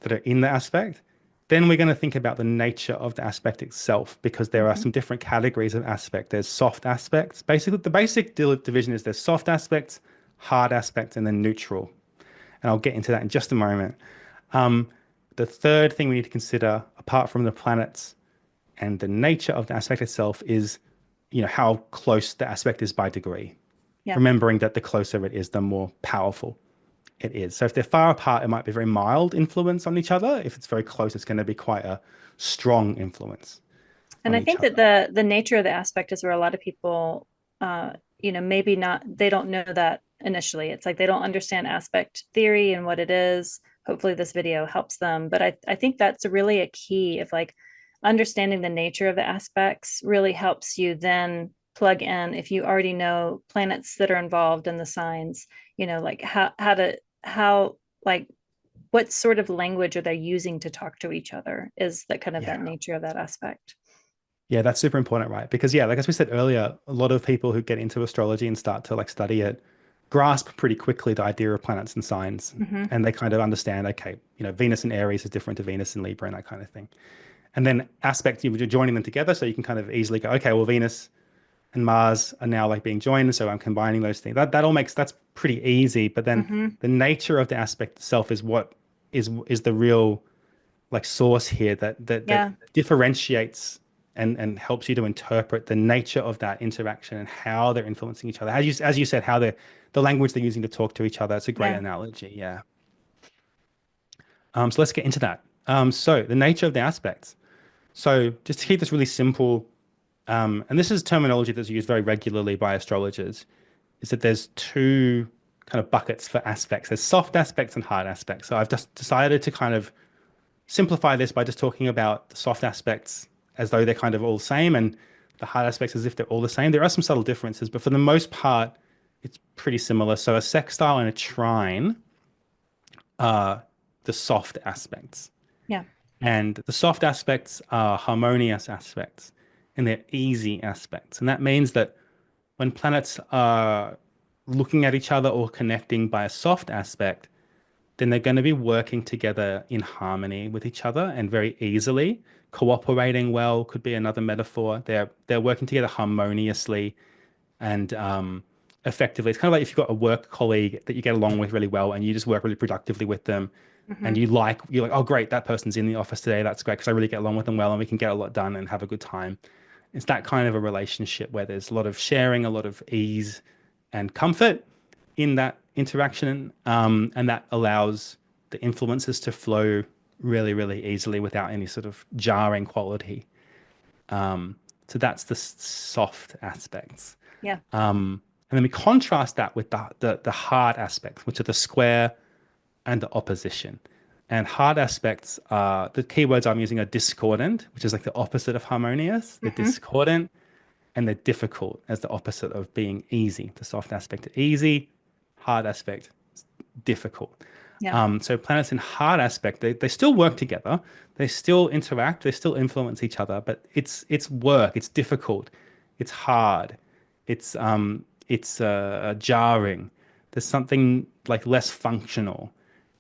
that are in the aspect. Then we're going to think about the nature of the aspect itself because there are Hmm. some different categories of aspect. There's soft aspects. Basically, the basic division is there's soft aspects, hard aspects, and then neutral. And I'll get into that in just a moment. The third thing we need to consider, apart from the planets, and the nature of the aspect itself is, how close the aspect is by degree. Yeah. Remembering that the closer it is, the more powerful it is. So if they're far apart, it might be very mild influence on each other. If it's very close, it's going to be quite a strong influence And on I each think that other. the nature of the aspect is where a lot of people, maybe not, they don't know that initially. It's like they don't understand aspect theory and what it is. Hopefully this video helps them. But I think that's really a key of like understanding the nature of the aspects really helps you then plug in if you already know planets that are involved in the signs, like how like what sort of language are they using to talk to each other is that kind of that Yeah. nature of that aspect. Yeah, that's super important, right? Because yeah, like as we said earlier, a lot of people who get into astrology and start to like study it grasp pretty quickly the idea of planets and signs. Mm-hmm. And they kind of understand, okay, Venus and Aries is different to Venus and Libra and that kind of thing. And then aspects, you're joining them together. So you can kind of easily go, okay, well, Venus and Mars are now like being joined. So I'm combining those things. That all makes, that's pretty easy. But then Mm-hmm. the nature of the aspect itself is what is the real like source here that Yeah. differentiates and helps you to interpret the nature of that interaction and how they're influencing each other. As you said, how the language they're using to talk to each other. It's a great Yeah. analogy. Yeah. So let's get into that. So the nature of the aspects. So just to keep this really simple, and this is terminology that's used very regularly by astrologers, is that there's two kind of buckets for aspects. There's soft aspects and hard aspects. So I've just decided to kind of simplify this by just talking about the soft aspects as though they're kind of all the same and the hard aspects as if they're all the same. There are some subtle differences, but for the most part, it's pretty similar. So a sextile and a trine are the soft aspects. Yeah. And the soft aspects are harmonious aspects and they're easy aspects. And that means that when planets are looking at each other or connecting by a soft aspect, then they're going to be working together in harmony with each other and very easily. Cooperating well could be another metaphor. They're working together harmoniously and effectively. It's kind of like if you've got a work colleague that you get along with really well and you just work really productively with them Mm-hmm. and you're like, oh great, that person's in the office today. That's great because I really get along with them well and we can get a lot done and have a good time. It's that kind of a relationship where there's a lot of sharing, a lot of ease and comfort in that interaction, and that allows the influences to flow really, really easily without any sort of jarring quality. So that's the soft aspects. Yeah. And then we contrast that with the hard aspects, which are the square and the opposition. And hard aspects are the keywords I'm using are discordant, which is like the opposite of harmonious. They're Mm-hmm. discordant and they're difficult as the opposite of being easy. The soft aspect easy, hard aspect difficult. Yeah. So planets in hard aspect, they still work together, they still interact, they still influence each other, but it's work, it's difficult, it's hard, it's jarring. There's something like less functional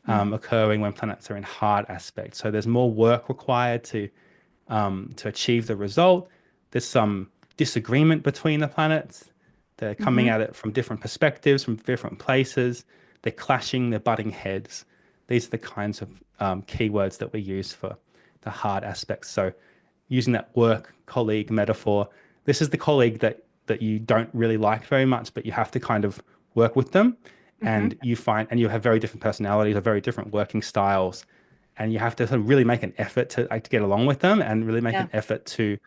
Mm. occurring when planets are in hard aspect. So there's more work required to achieve the result. There's some disagreement between the planets. They're coming Mm-hmm. at it from different perspectives, from different places. They're clashing, they're butting heads. These are the kinds of keywords that we use for the hard aspects. So using that work colleague metaphor, this is the colleague that you don't really like very much, but you have to kind of work with them. Mm-hmm. And you have very different personalities or very different working styles. And you have to sort of really make an effort to get along with them and really make Yeah. an effort to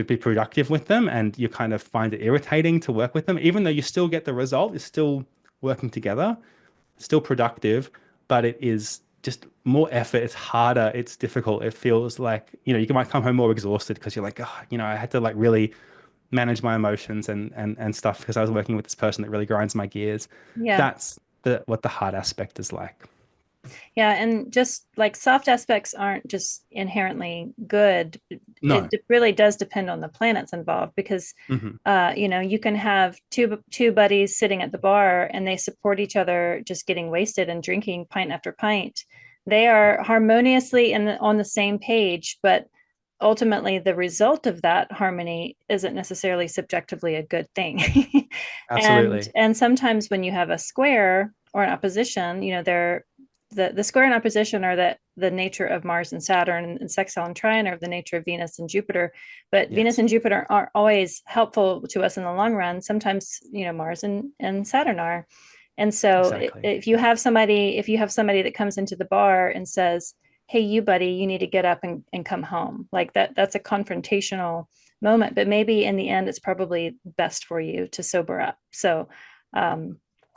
be productive with them. And you kind of find it irritating to work with them, even though you still get the result, it's still working together, still productive, but it is just more effort. It's harder. It's difficult. It feels like, you might come home more exhausted because you're like, oh, I had to like really manage my emotions and stuff because I was working with this person that really grinds my gears. Yeah. That's what the hard aspect is like. Yeah. And just like soft aspects aren't just inherently good. No. Really does depend on the planets involved because Hmm. you can have two buddies sitting at the bar and they support each other just getting wasted and drinking pint after pint. They Yeah, are harmoniously on the same page, but ultimately the result of that harmony isn't necessarily subjectively a good thing. and absolutely. and sometimes when you have a square or an opposition, the square and opposition are the nature of Mars and Saturn, and sextile and trine are the nature of Venus and Jupiter. But Venus Yes, and Jupiter aren't always helpful to us in the long run. Sometimes, Mars and Saturn are. And so exactly. if you have somebody that comes into the bar and says, "Hey, you buddy, you need to get up and come home," like that's a confrontational moment, but maybe in the end it's probably best for you to sober up. So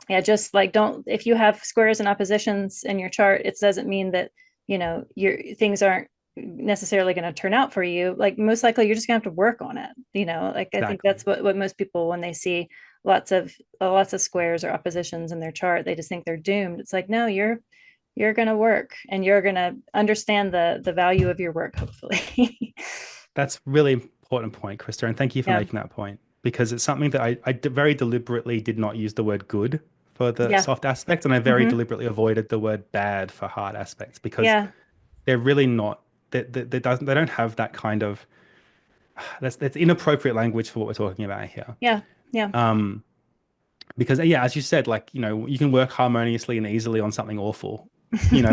yeah, just like, don't, if you have squares and oppositions in your chart, it doesn't mean that your things aren't necessarily going to turn out for you. Like, most likely you're just gonna have to work on it. Like, I think Exactly. that's what most people, when they see lots of squares or oppositions in their chart, they just think they're doomed. It's like, no, you're going to work, and you're going to understand the value of your work, hopefully. That's really important point, Krista, and thank you for Yeah. making that point because it's something that very deliberately did not use the word good for the Yeah. soft aspects, and I very Hmm. deliberately avoided the word bad for hard aspects because Yeah. they're really not. They don't have that kind of that's inappropriate language for what we're talking about here. Yeah. Yeah. Um, because yeah, as you said, like you can work harmoniously and easily on something awful,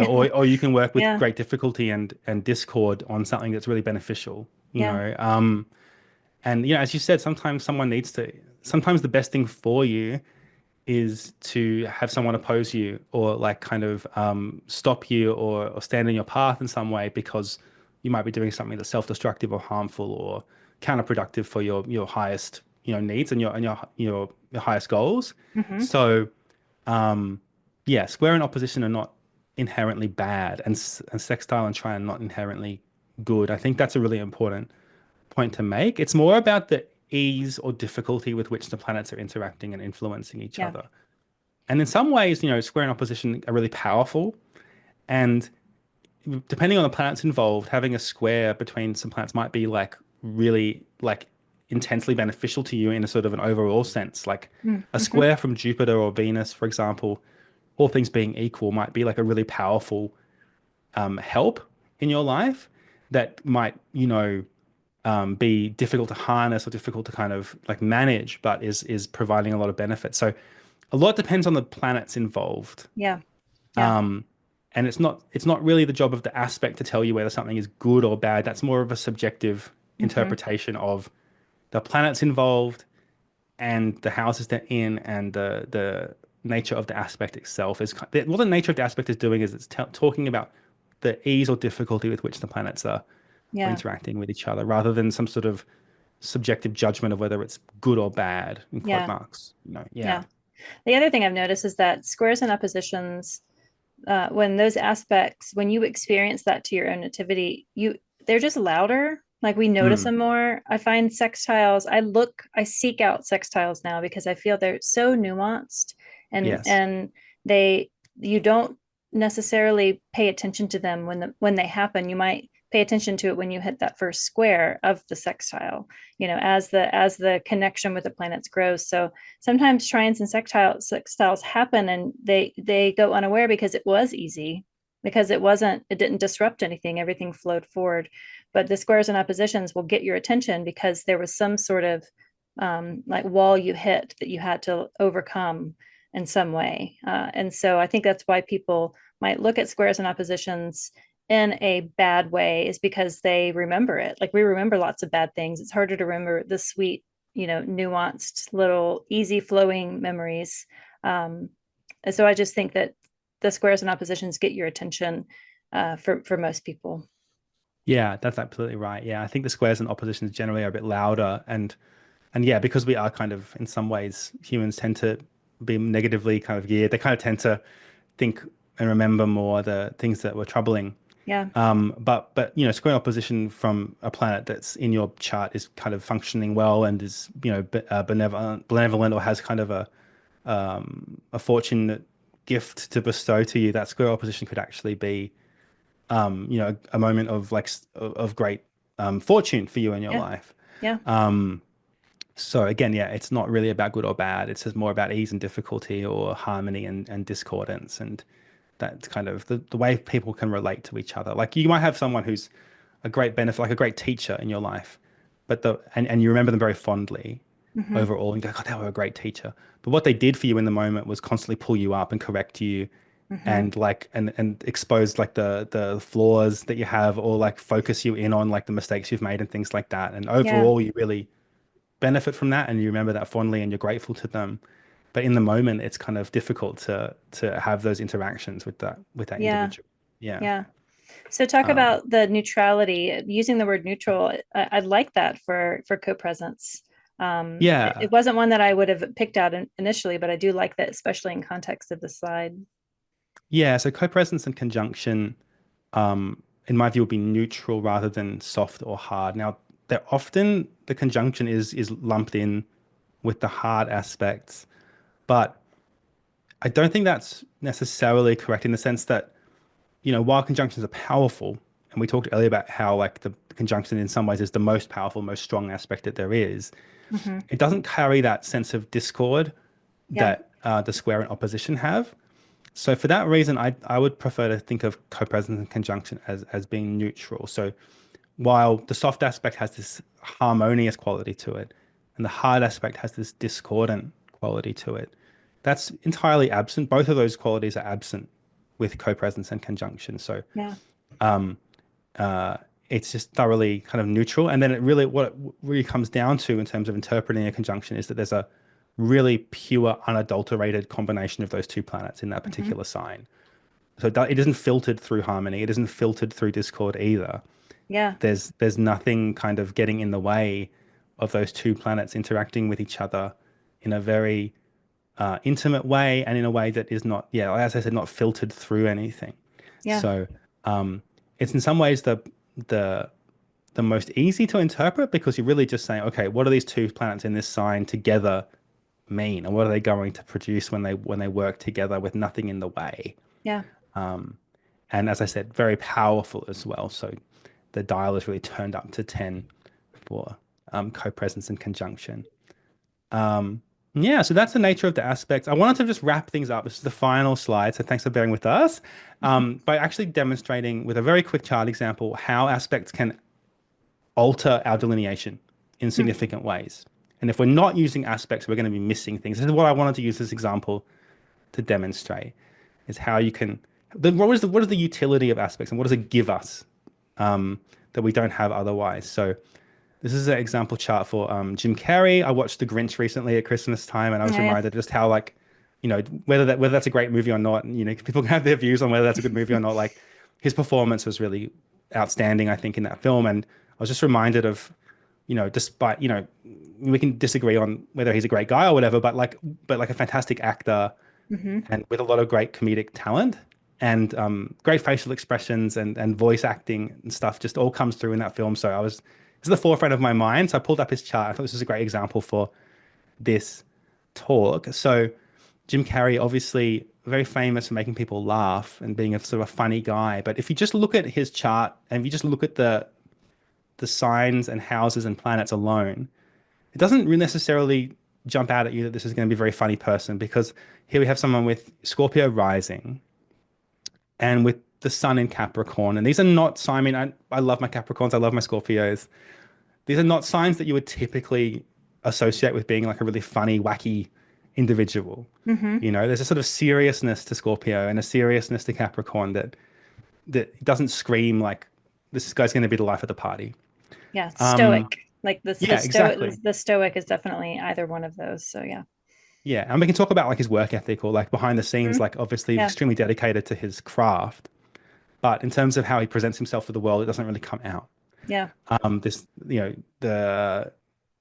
or you can work with Yeah. great difficulty and discord on something that's really beneficial. Yeah. And as you said, sometimes someone needs to. Sometimes the best thing for you is to have someone oppose you or like kind of stop you or stand in your path in some way because you might be doing something that's self-destructive or harmful or counterproductive for your highest needs and your highest goals. Hmm. So yeah, square and opposition are not inherently bad, and sextile and trine are not inherently good. I think that's a really important point to make. It's more about the ease or difficulty with which the planets are interacting and influencing each Yeah. other. And in some ways, square and opposition are really powerful. And depending on the planets involved, having a square between some planets might be like really like intensely beneficial to you in a sort of an overall sense. Like a Mm-hmm. square from Jupiter or Venus, for example, all things being equal, might be like a really powerful help in your life that might, be difficult to harness or difficult to kind of like manage, but is providing a lot of benefit. So a lot depends on the planets involved. Yeah. Yeah. Um, and it's not really the job of the aspect to tell you whether something is good or bad. That's more of a subjective Hmm. interpretation of the planets involved and the houses they're in and the nature of the aspect itself is what the nature of the aspect is doing is it's talking about the ease or difficulty with which the planets are Yeah. interacting with each other rather than some sort of subjective judgment of whether it's good or bad in quote Yeah. marks. Yeah. Yeah. The other thing I've noticed is that squares and oppositions, when those aspects, when you experience that to your own nativity, they're just louder. Like, we notice Mm, them more. I find sextiles, I seek out sextiles now because I feel they're so nuanced, and yes. they you don't necessarily pay attention to them when they happen. You might pay attention to it when you hit that first square of the sextile, as the connection with the planets grows. So sometimes trines and sextiles happen, and they go unaware because it was easy, because it didn't disrupt anything, everything flowed forward. But the squares and oppositions will get your attention because there was some sort of like wall you hit that you had to overcome in some way. And so I think that's why people might look at squares and oppositions in a bad way, is because they remember it. Like, we remember lots of bad things. It's harder to remember the sweet, nuanced, little, easy flowing memories. So I just think that the squares and oppositions get your attention, for most people. Yeah, that's absolutely right. Yeah, I think the squares and oppositions generally are a bit louder and yeah, because we are kind of in some ways humans tend to be negatively kind of geared. They kind of tend to think and remember more the things that were troubling. Yeah. But square and opposition from a planet that's in your chart is kind of functioning well and is benevolent or has kind of a fortunate gift to bestow to you. That square opposition could actually be a moment of like of great fortune for you in your Yeah. life. Yeah. So again, yeah, it's not really about good or bad. It's just more about ease and difficulty or harmony and discordance. And that's kind of the way people can relate to each other. Like you might have someone who's a great benefit, like a great teacher in your life, but and you remember them very fondly Hmm. overall and go, God, they were a great teacher. But what they did for you in the moment was constantly pull you up and correct you Mm-hmm. and like and expose like the flaws that you have, or like focus you in on like the mistakes you've made and things like that. And Yeah. overall, you really benefit from that and you remember that fondly and you're grateful to them. But in the moment, it's kind of difficult to have those interactions with that Yeah. individual. Yeah. Yeah. So talk Um, about the neutrality, using the word neutral. I like that for co-presence. It yeah. wasn't one that I would have picked out initially, but I do like that, especially in context of the slide. Yeah. So co-presence and conjunction, in my view, would be neutral rather than soft or hard. Now, they're often the conjunction is lumped in with the hard aspects, but I don't think that's necessarily correct in the sense that, while conjunctions are powerful, and we talked earlier about how like the conjunction in some ways is the most powerful, most strong aspect that there is, Hmm. it doesn't carry that sense of discord Yeah. that the square and opposition have. So for that reason, I would prefer to think of co-presence and conjunction as being neutral. So while the soft aspect has this harmonious quality to it, and the hard aspect has this discordant quality to it, that's entirely absent. Both of those qualities are absent with co-presence and conjunction. So Yeah. uh, it's just thoroughly kind of neutral. And then what it really comes down to in terms of interpreting a conjunction is that there's a really pure, unadulterated combination of those two planets in that Hmm. particular sign. So it isn't filtered through harmony. It isn't filtered through discord either. Yeah. There's nothing kind of getting in the way of those two planets interacting with each other in a very intimate way, and in a way that is not, yeah, as I said, not filtered through anything. Yeah. So it's in some ways the the most easy to interpret, because you're really just saying, okay, what are these two planets in this sign together mean, and what are they going to produce when they work together with nothing in the way? Yeah. And as I said, very powerful as well. So the dial is really turned up to 10 for co-presence and conjunction. Um, yeah, so that's the nature of the aspects. I wanted to just wrap things up. This is the final slide, so thanks for bearing with us. By actually demonstrating with a very quick chart example how aspects can alter our delineation in Hmm. significant ways. And if we're not using aspects, we're going to be missing things. This is what I wanted to use this example to demonstrate, is how you can, what is the utility of aspects, and what does it give us that we don't have otherwise? So this is an example chart for Jim Carrey. I watched The Grinch recently at Christmas time, and I was Yeah. Yeah. reminded just how like, whether that's a great movie or not, and, people can have their views on whether that's a good movie or not. Like his performance was really outstanding, I think, in that film. And I was just reminded of, despite, we can disagree on whether he's a great guy or whatever, but like a fantastic actor Hmm. and with a lot of great comedic talent and great facial expressions and voice acting and stuff just all comes through in that film. So it's at the forefront of my mind. So I pulled up his chart. I thought this was a great example for this talk. So Jim Carrey, obviously very famous for making people laugh and being a sort of a funny guy. But if you just look at his chart and if you just look at the signs and houses and planets alone, it doesn't really necessarily jump out at you that this is going to be a very funny person, because here we have someone with Scorpio rising and with the sun in Capricorn. And these are not, I mean, I love my Capricorns, I love my Scorpios. These are not signs that you would typically associate with being like a really funny, wacky individual. Hmm. There's a sort of seriousness to Scorpio and a seriousness to Capricorn that doesn't scream like this guy's going to be the life of the party. Yeah. Um, Stoic. Like yeah, exactly. the stoic is definitely either one of those. So yeah. Yeah, and we can talk about like his work ethic or like behind the scenes, Mhm. like obviously Yeah. extremely dedicated to his craft. But in terms of how he presents himself to the world, it doesn't really come out. Yeah. This, but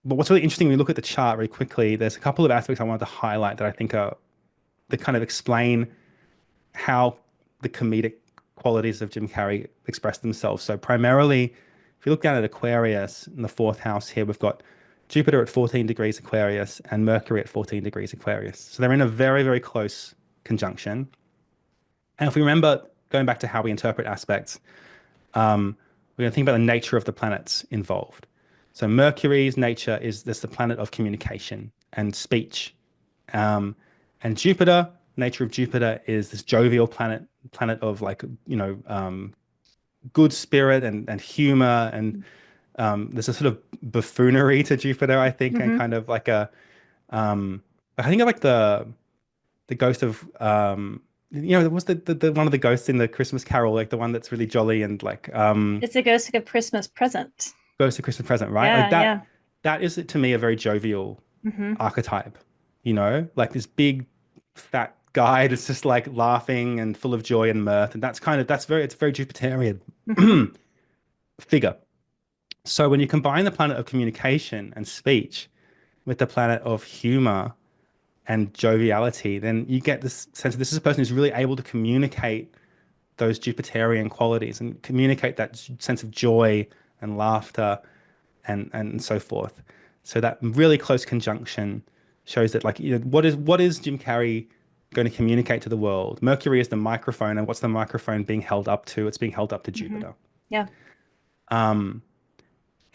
what's really interesting when we look at the chart very quickly, there's a couple of aspects I wanted to highlight that I think are that kind of explain how the comedic qualities of Jim Carrey express themselves. So primarily, if you look down at Aquarius in the fourth house here, we've got Jupiter at 14 degrees Aquarius and Mercury at 14 degrees Aquarius. So they're in a very, very close conjunction. And if we remember going back to how we interpret aspects, we're going to think about the nature of the planets involved. So Mercury's nature is this the planet of communication and speech. Um, and Jupiter, nature of Jupiter is this jovial planet of like, good spirit and humor. And there's a sort of buffoonery to Jupiter, I think, and Hmm. kind of like a, I think of like the ghost of what's the one of the ghosts in the Christmas Carol, like the one that's really jolly and like It's a ghost of Christmas present. Ghost of Christmas Present, right? Like Yeah, that yeah. that is to me a very jovial Hmm. archetype, like this big fat guy that's just like laughing and full of joy and mirth. And it's very Jupiterian Hmm. figure. So when you combine the planet of communication and speech with the planet of humor and joviality, then you get this sense of this is a person who's really able to communicate those Jupiterian qualities and communicate that sense of joy and laughter and so forth. So that really close conjunction shows that what is Jim Carrey going to communicate to the world? Mercury is the microphone, and what's the microphone being held up to? It's being held up to Hmm. Jupiter. Yeah.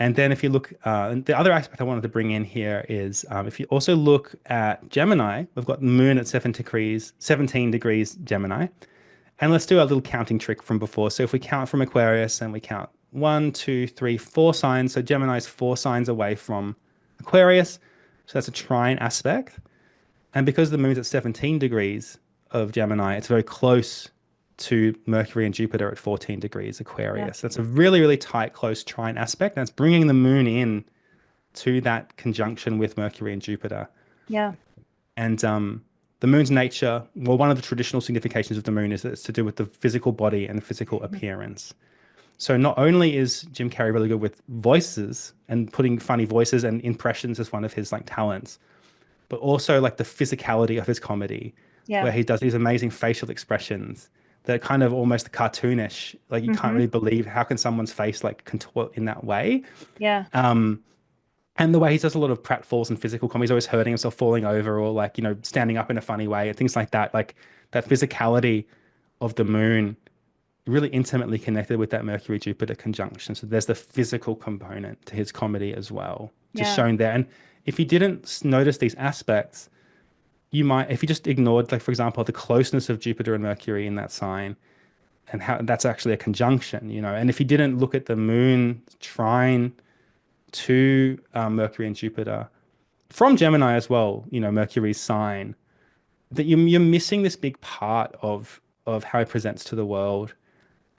And then if you look, the other aspect I wanted to bring in here is if you also look at Gemini, we've got the moon at 17 degrees Gemini. And let's do a little counting trick from before. So if we count from Aquarius and we count 1, 2, 3, 4 signs. So Gemini is 4 signs away from Aquarius. So that's a trine aspect. And because the moon's at 17 degrees of Gemini, it's very close to Mercury and Jupiter at 14 degrees Yeah. Aquarius. That's a really, really tight, close trine aspect. And it's bringing the moon in to that conjunction with Mercury and Jupiter. Yeah. And the moon's nature, well, one of the traditional significations of the moon is that it's to do with the physical body and physical appearance. So not only is Jim Carrey really good with voices and putting funny voices and impressions as one of his like talents, but also like the physicality of his comedy, Yeah. where he does these amazing facial expressions that are kind of almost cartoonish. Like you can't Hmm. really believe how can someone's face like contort in that way. Yeah. And the way he does a lot of pratfalls and physical comedy, he's always hurting himself, falling over, or like, standing up in a funny way and things like that. Like that physicality of the moon really intimately connected with that Mercury Jupiter conjunction. So there's the physical component to his comedy as well, just Yeah. shown there. And if you didn't notice these aspects, you might, if you just ignored, like, for example, the closeness of Jupiter and Mercury in that sign and how that's actually a conjunction, and if you didn't look at the moon trine to Mercury and Jupiter from Gemini as well, Mercury's sign, that you're missing this big part of how he presents to the world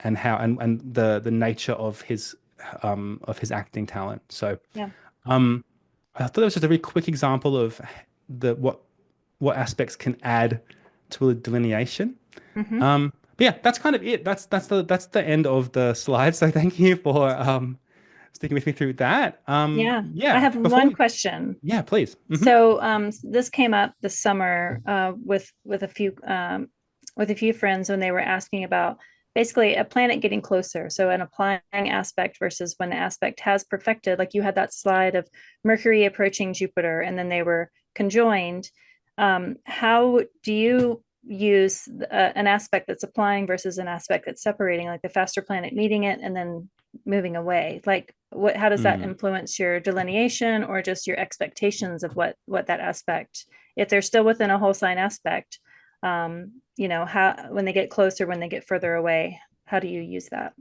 and how and the nature of his acting talent. So Yeah. I thought it was just a very quick example of the what aspects can add to a delineation. Hmm. But yeah, that's kind of it. That's the end of the slide. So thank you for sticking with me through that. Yeah. I Yeah, have one question. yeah, please. So this came up this summer with a few friends when they were asking about basically a planet getting closer. So an applying aspect versus when the aspect has perfected, like you had that slide of Mercury approaching Jupiter and then they were conjoined. How do you use an aspect that's applying versus an aspect that's separating, like the faster planet meeting it and then moving away? Like how does that Mm. influence your delineation or just your expectations of what that aspect, if they're still within a whole sign aspect, how when they get closer, when they get further away, how do you use that?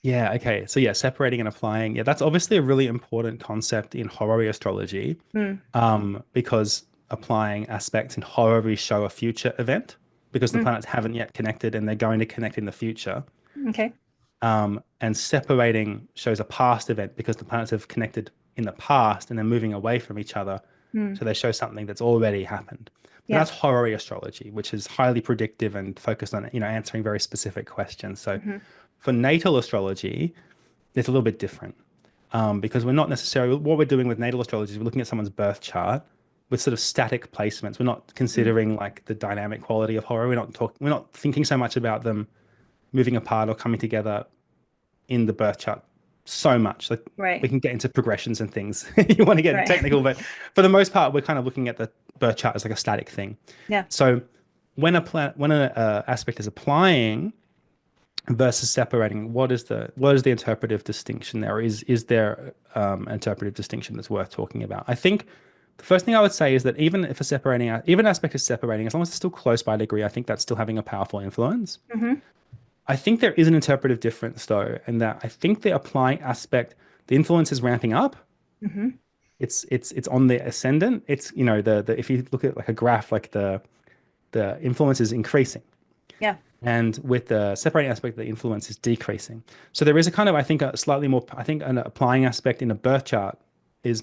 Yeah, okay. So yeah, separating and applying. Yeah, that's obviously a really important concept in horary astrology, Mm, because applying aspects in horary show a future event because the mm, planets haven't yet connected and they're going to connect in the future. okay. And separating shows a past event because the planets have connected in the past and they're moving away from each other. Mm, So they show something that's already happened. But yeah. that's horary astrology, which is highly predictive and focused on, answering very specific questions. So Hmm. for natal astrology, it's a little bit different, because we're not necessarily, what we're doing with natal astrology is we're looking at someone's birth chart with sort of static placements. We're not Mm, considering like the dynamic quality of horror. We're not thinking so much about them moving apart or coming together in the birth chart so much. Like we right. can get into progressions and things. You want to get Right. technical, but for the most part, we're kind of looking at the birth chart as like a static thing. Yeah. So when an aspect is applying versus separating, what is the interpretive distinction there? Is there an interpretive distinction that's worth talking about? I think the first thing I would say is that even an aspect is separating, as long as it's still close by a degree, I think that's still having a powerful influence. Hmm. I think there is an interpretive difference though, in that I think the applying aspect, the influence is ramping up. Hmm. It's on the ascendant. It's the if you look at like a graph, like the influence is increasing. Yeah. And with the separating aspect, the influence is decreasing. So there is a kind of, I think, a slightly more, I think an applying aspect in a birth chart is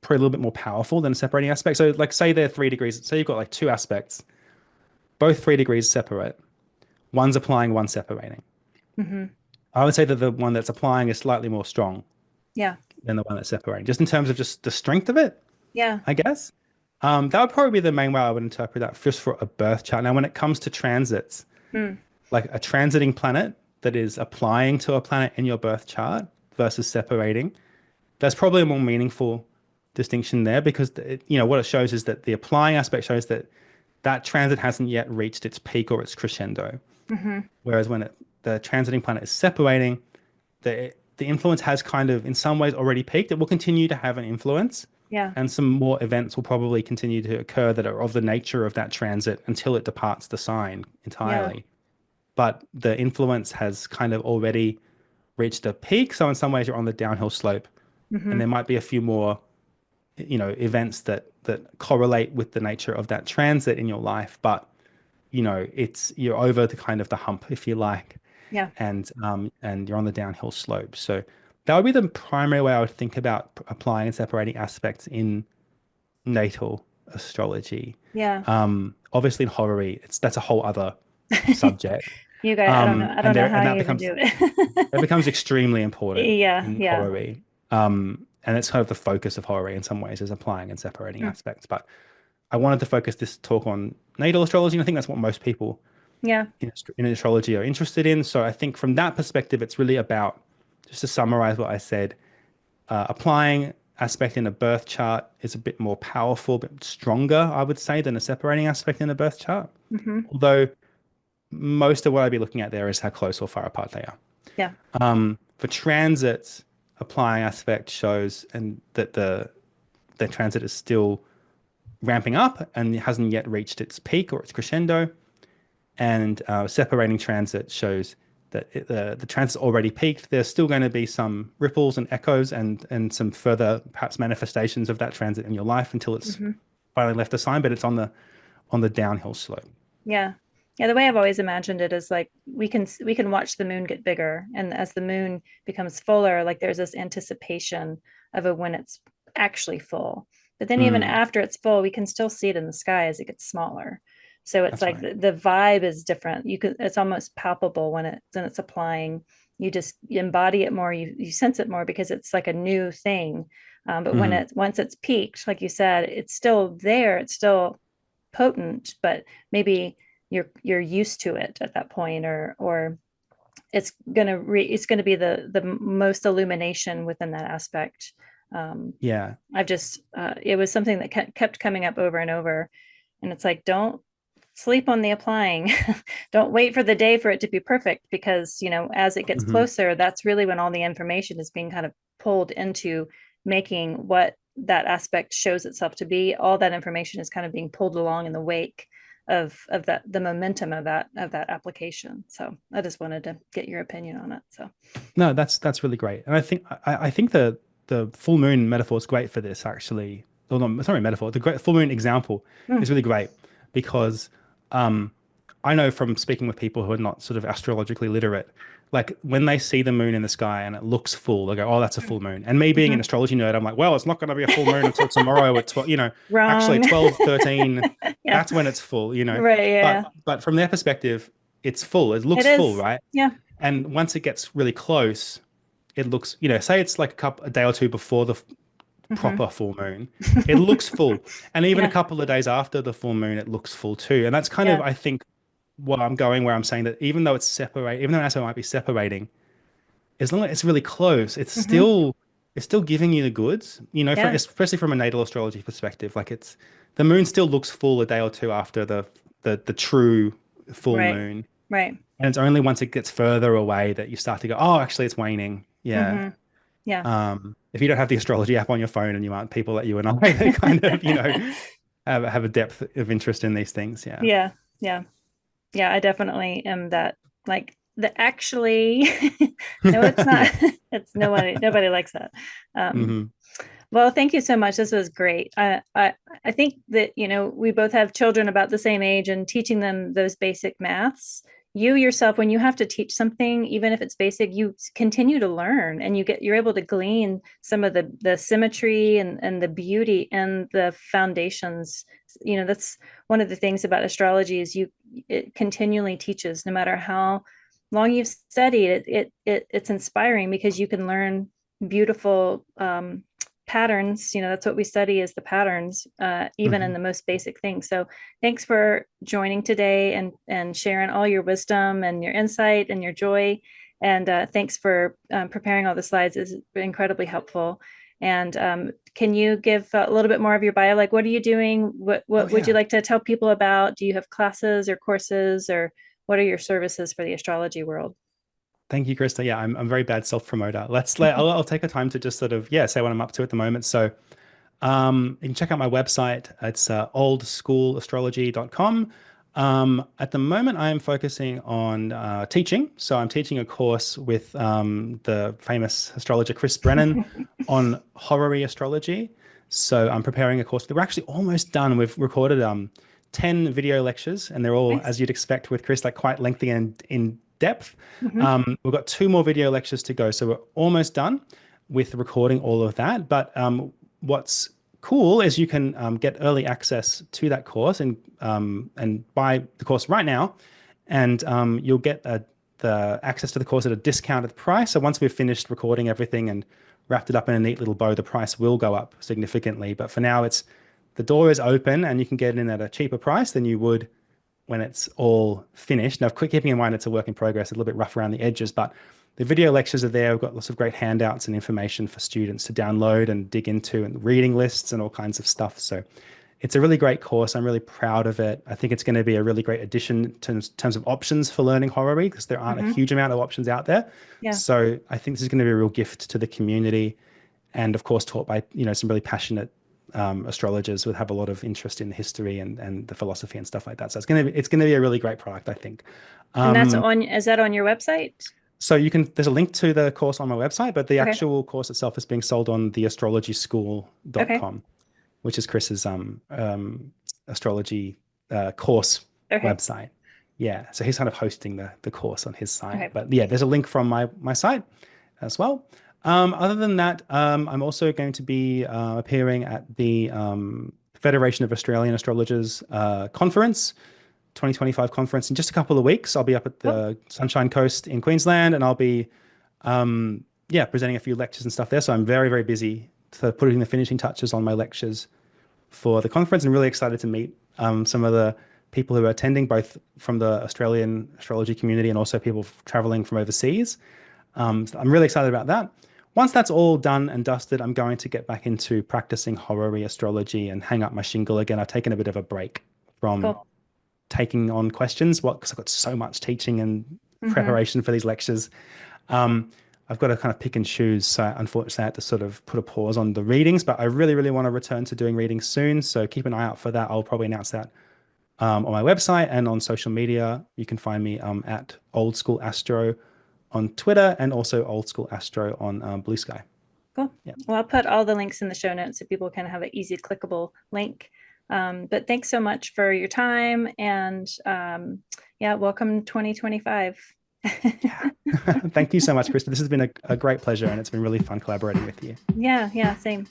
probably a little bit more powerful than a separating aspect. So like say they're 3 degrees, say you've got like two aspects, both 3 degrees separate, one's applying, one's separating. Hmm. I would say that the one that's applying is slightly more strong Yeah. than the one that's separating, just in terms of just the strength of it, Yeah. I guess. That would probably be the main way I would interpret that just for a birth chart. Now, when it comes to transits, Mm. like a transiting planet that is applying to a planet in your birth chart versus separating, that's probably a more meaningful distinction there because what it shows is that the applying aspect shows that that transit hasn't yet reached its peak or its crescendo. Hmm. Whereas when the transiting planet is separating, the influence has kind of in some ways already peaked. It will continue to have an influence, Yeah. and some more events will probably continue to occur that are of the nature of that transit until it departs the sign Yeah. entirely. But the influence has kind of already reached a peak. So in some ways, you're on the downhill slope, and Hmm. there might be a few more, events that correlate with the nature of that transit in your life. But it's you're over the kind of the hump, if you like, Yeah. and you're on the downhill slope. So that would be the primary way I would think about applying and separating aspects in natal astrology. Yeah. Obviously in horary, that's a whole other subject. You guys, I don't know. I And don't know there how and that you even becomes do it. it becomes extremely important Yeah. in Yeah. horary. And it's kind of the focus of horary in some ways is applying and separating Mm. aspects. But I wanted to focus this talk on natal astrology, and I think that's what most people Yeah. in astrology are interested in. So I think from that perspective, it's really about, just to summarize what I said, applying aspect in a birth chart is a bit more powerful, a bit stronger, I would say, than a separating aspect in a birth chart. Hmm. Although most of what I'd be looking at there is how close or far apart they are. Yeah. For transits, applying aspect shows and that the transit is still ramping up and it hasn't yet reached its peak or its crescendo. And separating transit shows that the transit's already peaked. There's still going to be some ripples and echoes and some further perhaps manifestations of that transit in your life until it's Hmm. finally left the sign, but it's on the downhill slope. Yeah. Yeah. The way I've always imagined it is like we can watch the moon get bigger, and as the moon becomes fuller, like there's this anticipation of a when it's actually full. But then even Mm, after it's full, we can still see it in the sky as it gets smaller. So it's that's like right. the vibe is different. It's almost palpable when it's applying. You just embody it more. You sense it more because it's like a new thing. But Hmm. once it's peaked, like you said, it's still there. It's still potent, but maybe you're used to it at that point, or it's gonna be the most illumination within that aspect. Yeah. I've just it was something that kept coming up over and over, and it's like, don't sleep on the applying. Don't wait for the day for it to be perfect, because as it gets Hmm. closer, that's really when all the information is being kind of pulled into making what that aspect shows itself to be. All that information is kind of being pulled along in the wake of that, the momentum of that application. So I just wanted to get your opinion on it. So No, that's really great, and I think the full moon metaphor is great for this actually. Or not, sorry, metaphor. The great full moon example mm, is really great because um, I know from speaking with people who are not sort of astrologically literate, like when they see the moon in the sky and it looks full, they go, "Oh, that's a full moon." And me being an mhm. astrology nerd, I'm like, "Well, it's not going to be a full moon until tomorrow at 12, actually Wrong. 12:13. Yeah. That's when it's full. Right. But Yeah. but from their perspective, it's full. It It looks full, is. right? Yeah. And once it gets really close, it looks, say it's like a day or two before the Hmm. proper full moon, it looks full. And even a Yeah. couple of days after the full moon, it looks full too. And that's kind of, Yeah. I think, what I'm going where I'm saying that even though an atom might be separating, as long as it's really close, Hmm. it's still giving you the goods, Yeah. especially from a natal astrology perspective. Like the moon still looks full a day or two after the true full Right. moon. Right. And it's only once it gets further away that you start to go, oh, actually, it's waning. Yeah. Hmm. Yeah. If you don't have the astrology app on your phone and you aren't people like you and I that kind of, have a depth of interest in these things. Yeah. Yeah. Yeah. Yeah. I definitely am that, like, the actually. No, it's not. Yeah. It's nobody likes that. Um, Hmm. well, thank you so much. This was great. I think that we both have children about the same age, and teaching them those basic maths you yourself, when you have to teach something, even if it's basic, you continue to learn, and you're able to glean some of the symmetry and the beauty and the foundations. That's one of the things about astrology is it continually teaches, no matter how long you've studied it's inspiring because you can learn beautiful patterns. That's what we study, is the patterns, even in the most basic things. So thanks for joining today and sharing all your wisdom and your insight and your joy. And thanks for preparing all the slides. It's incredibly helpful. And can you give a little bit more of your bio? Like, what are you doing? What would you like to tell people about? Do you have classes or courses, or what are your services for the astrology world? Thank you, Christa. Yeah, I'm very bad self-promoter. I'll take a time to just sort of, say what I'm up to at the moment. So you can check out my website. It's oldschooolastrology.com. At the moment, I am focusing on teaching. So I'm teaching a course with the famous astrologer Chris Brennan on horary astrology. So I'm preparing a course. We're actually almost done. We've recorded 10 video lectures, and they're all, Nice. as you'd expect with Chris, like quite lengthy and in depth. Mhm. We've got 2 more video lectures to go. So we're almost done with recording all of that. But what's cool is you can get early access to that course and buy the course right now, and you'll get the access to the course at a discounted price. So once we've finished recording everything and wrapped it up in a neat little bow, the price will go up significantly. But for now, the door is open, and you can get in at a cheaper price than you would when it's all finished. Now, keeping in mind it's a work in progress, a little bit rough around the edges, but the video lectures are there. We've got lots of great handouts and information for students to download and dig into, and reading lists and all kinds of stuff. So it's a really great course. I'm really proud of it. I think it's going to be a really great addition in terms of options for learning horary, because there aren't a huge amount of options out there. Yeah. So I think this is going to be a real gift to the community, and of course taught by some really passionate astrologers who have a lot of interest in history and the philosophy and stuff like that. So it's gonna be a really great product, I think. And is that on your website? So there's a link to the course on my website, but the Okay. actual course itself is being sold on the Okay. astrologyschool.com, which is Chris's astrology course Okay. website. Yeah, so he's kind of hosting the course on his site. Okay. But yeah, there's a link from my site as well. Other than that, I'm also going to be appearing at the Federation of Australian Astrologers conference, 2025 conference, in just a couple of weeks. I'll be up at the Sunshine Coast in Queensland, and I'll be presenting a few lectures and stuff there. So I'm very, very busy putting the finishing touches on my lectures for the conference, and really excited to meet some of the people who are attending, both from the Australian astrology community and also people traveling from overseas. So I'm really excited about that. Once that's all done and dusted, I'm going to get back into practicing horary astrology and hang up my shingle again. I've taken a bit of a break from taking on questions, because I've got so much teaching and preparation for these lectures. I've got to kind of pick and choose. So unfortunately, I had to sort of put a pause on the readings, but I really, really want to return to doing readings soon. So keep an eye out for that. I'll probably announce that on my website and on social media. You can find me at Old School Astro on Twitter, and also Old School Astro on BlueSky. Cool. Yeah. Well, I'll put all the links in the show notes so people can have an easy clickable link. But thanks so much for your time, and welcome 2025. Thank you so much, Krista. This has been a great pleasure, and it's been really fun collaborating with you. Yeah, same.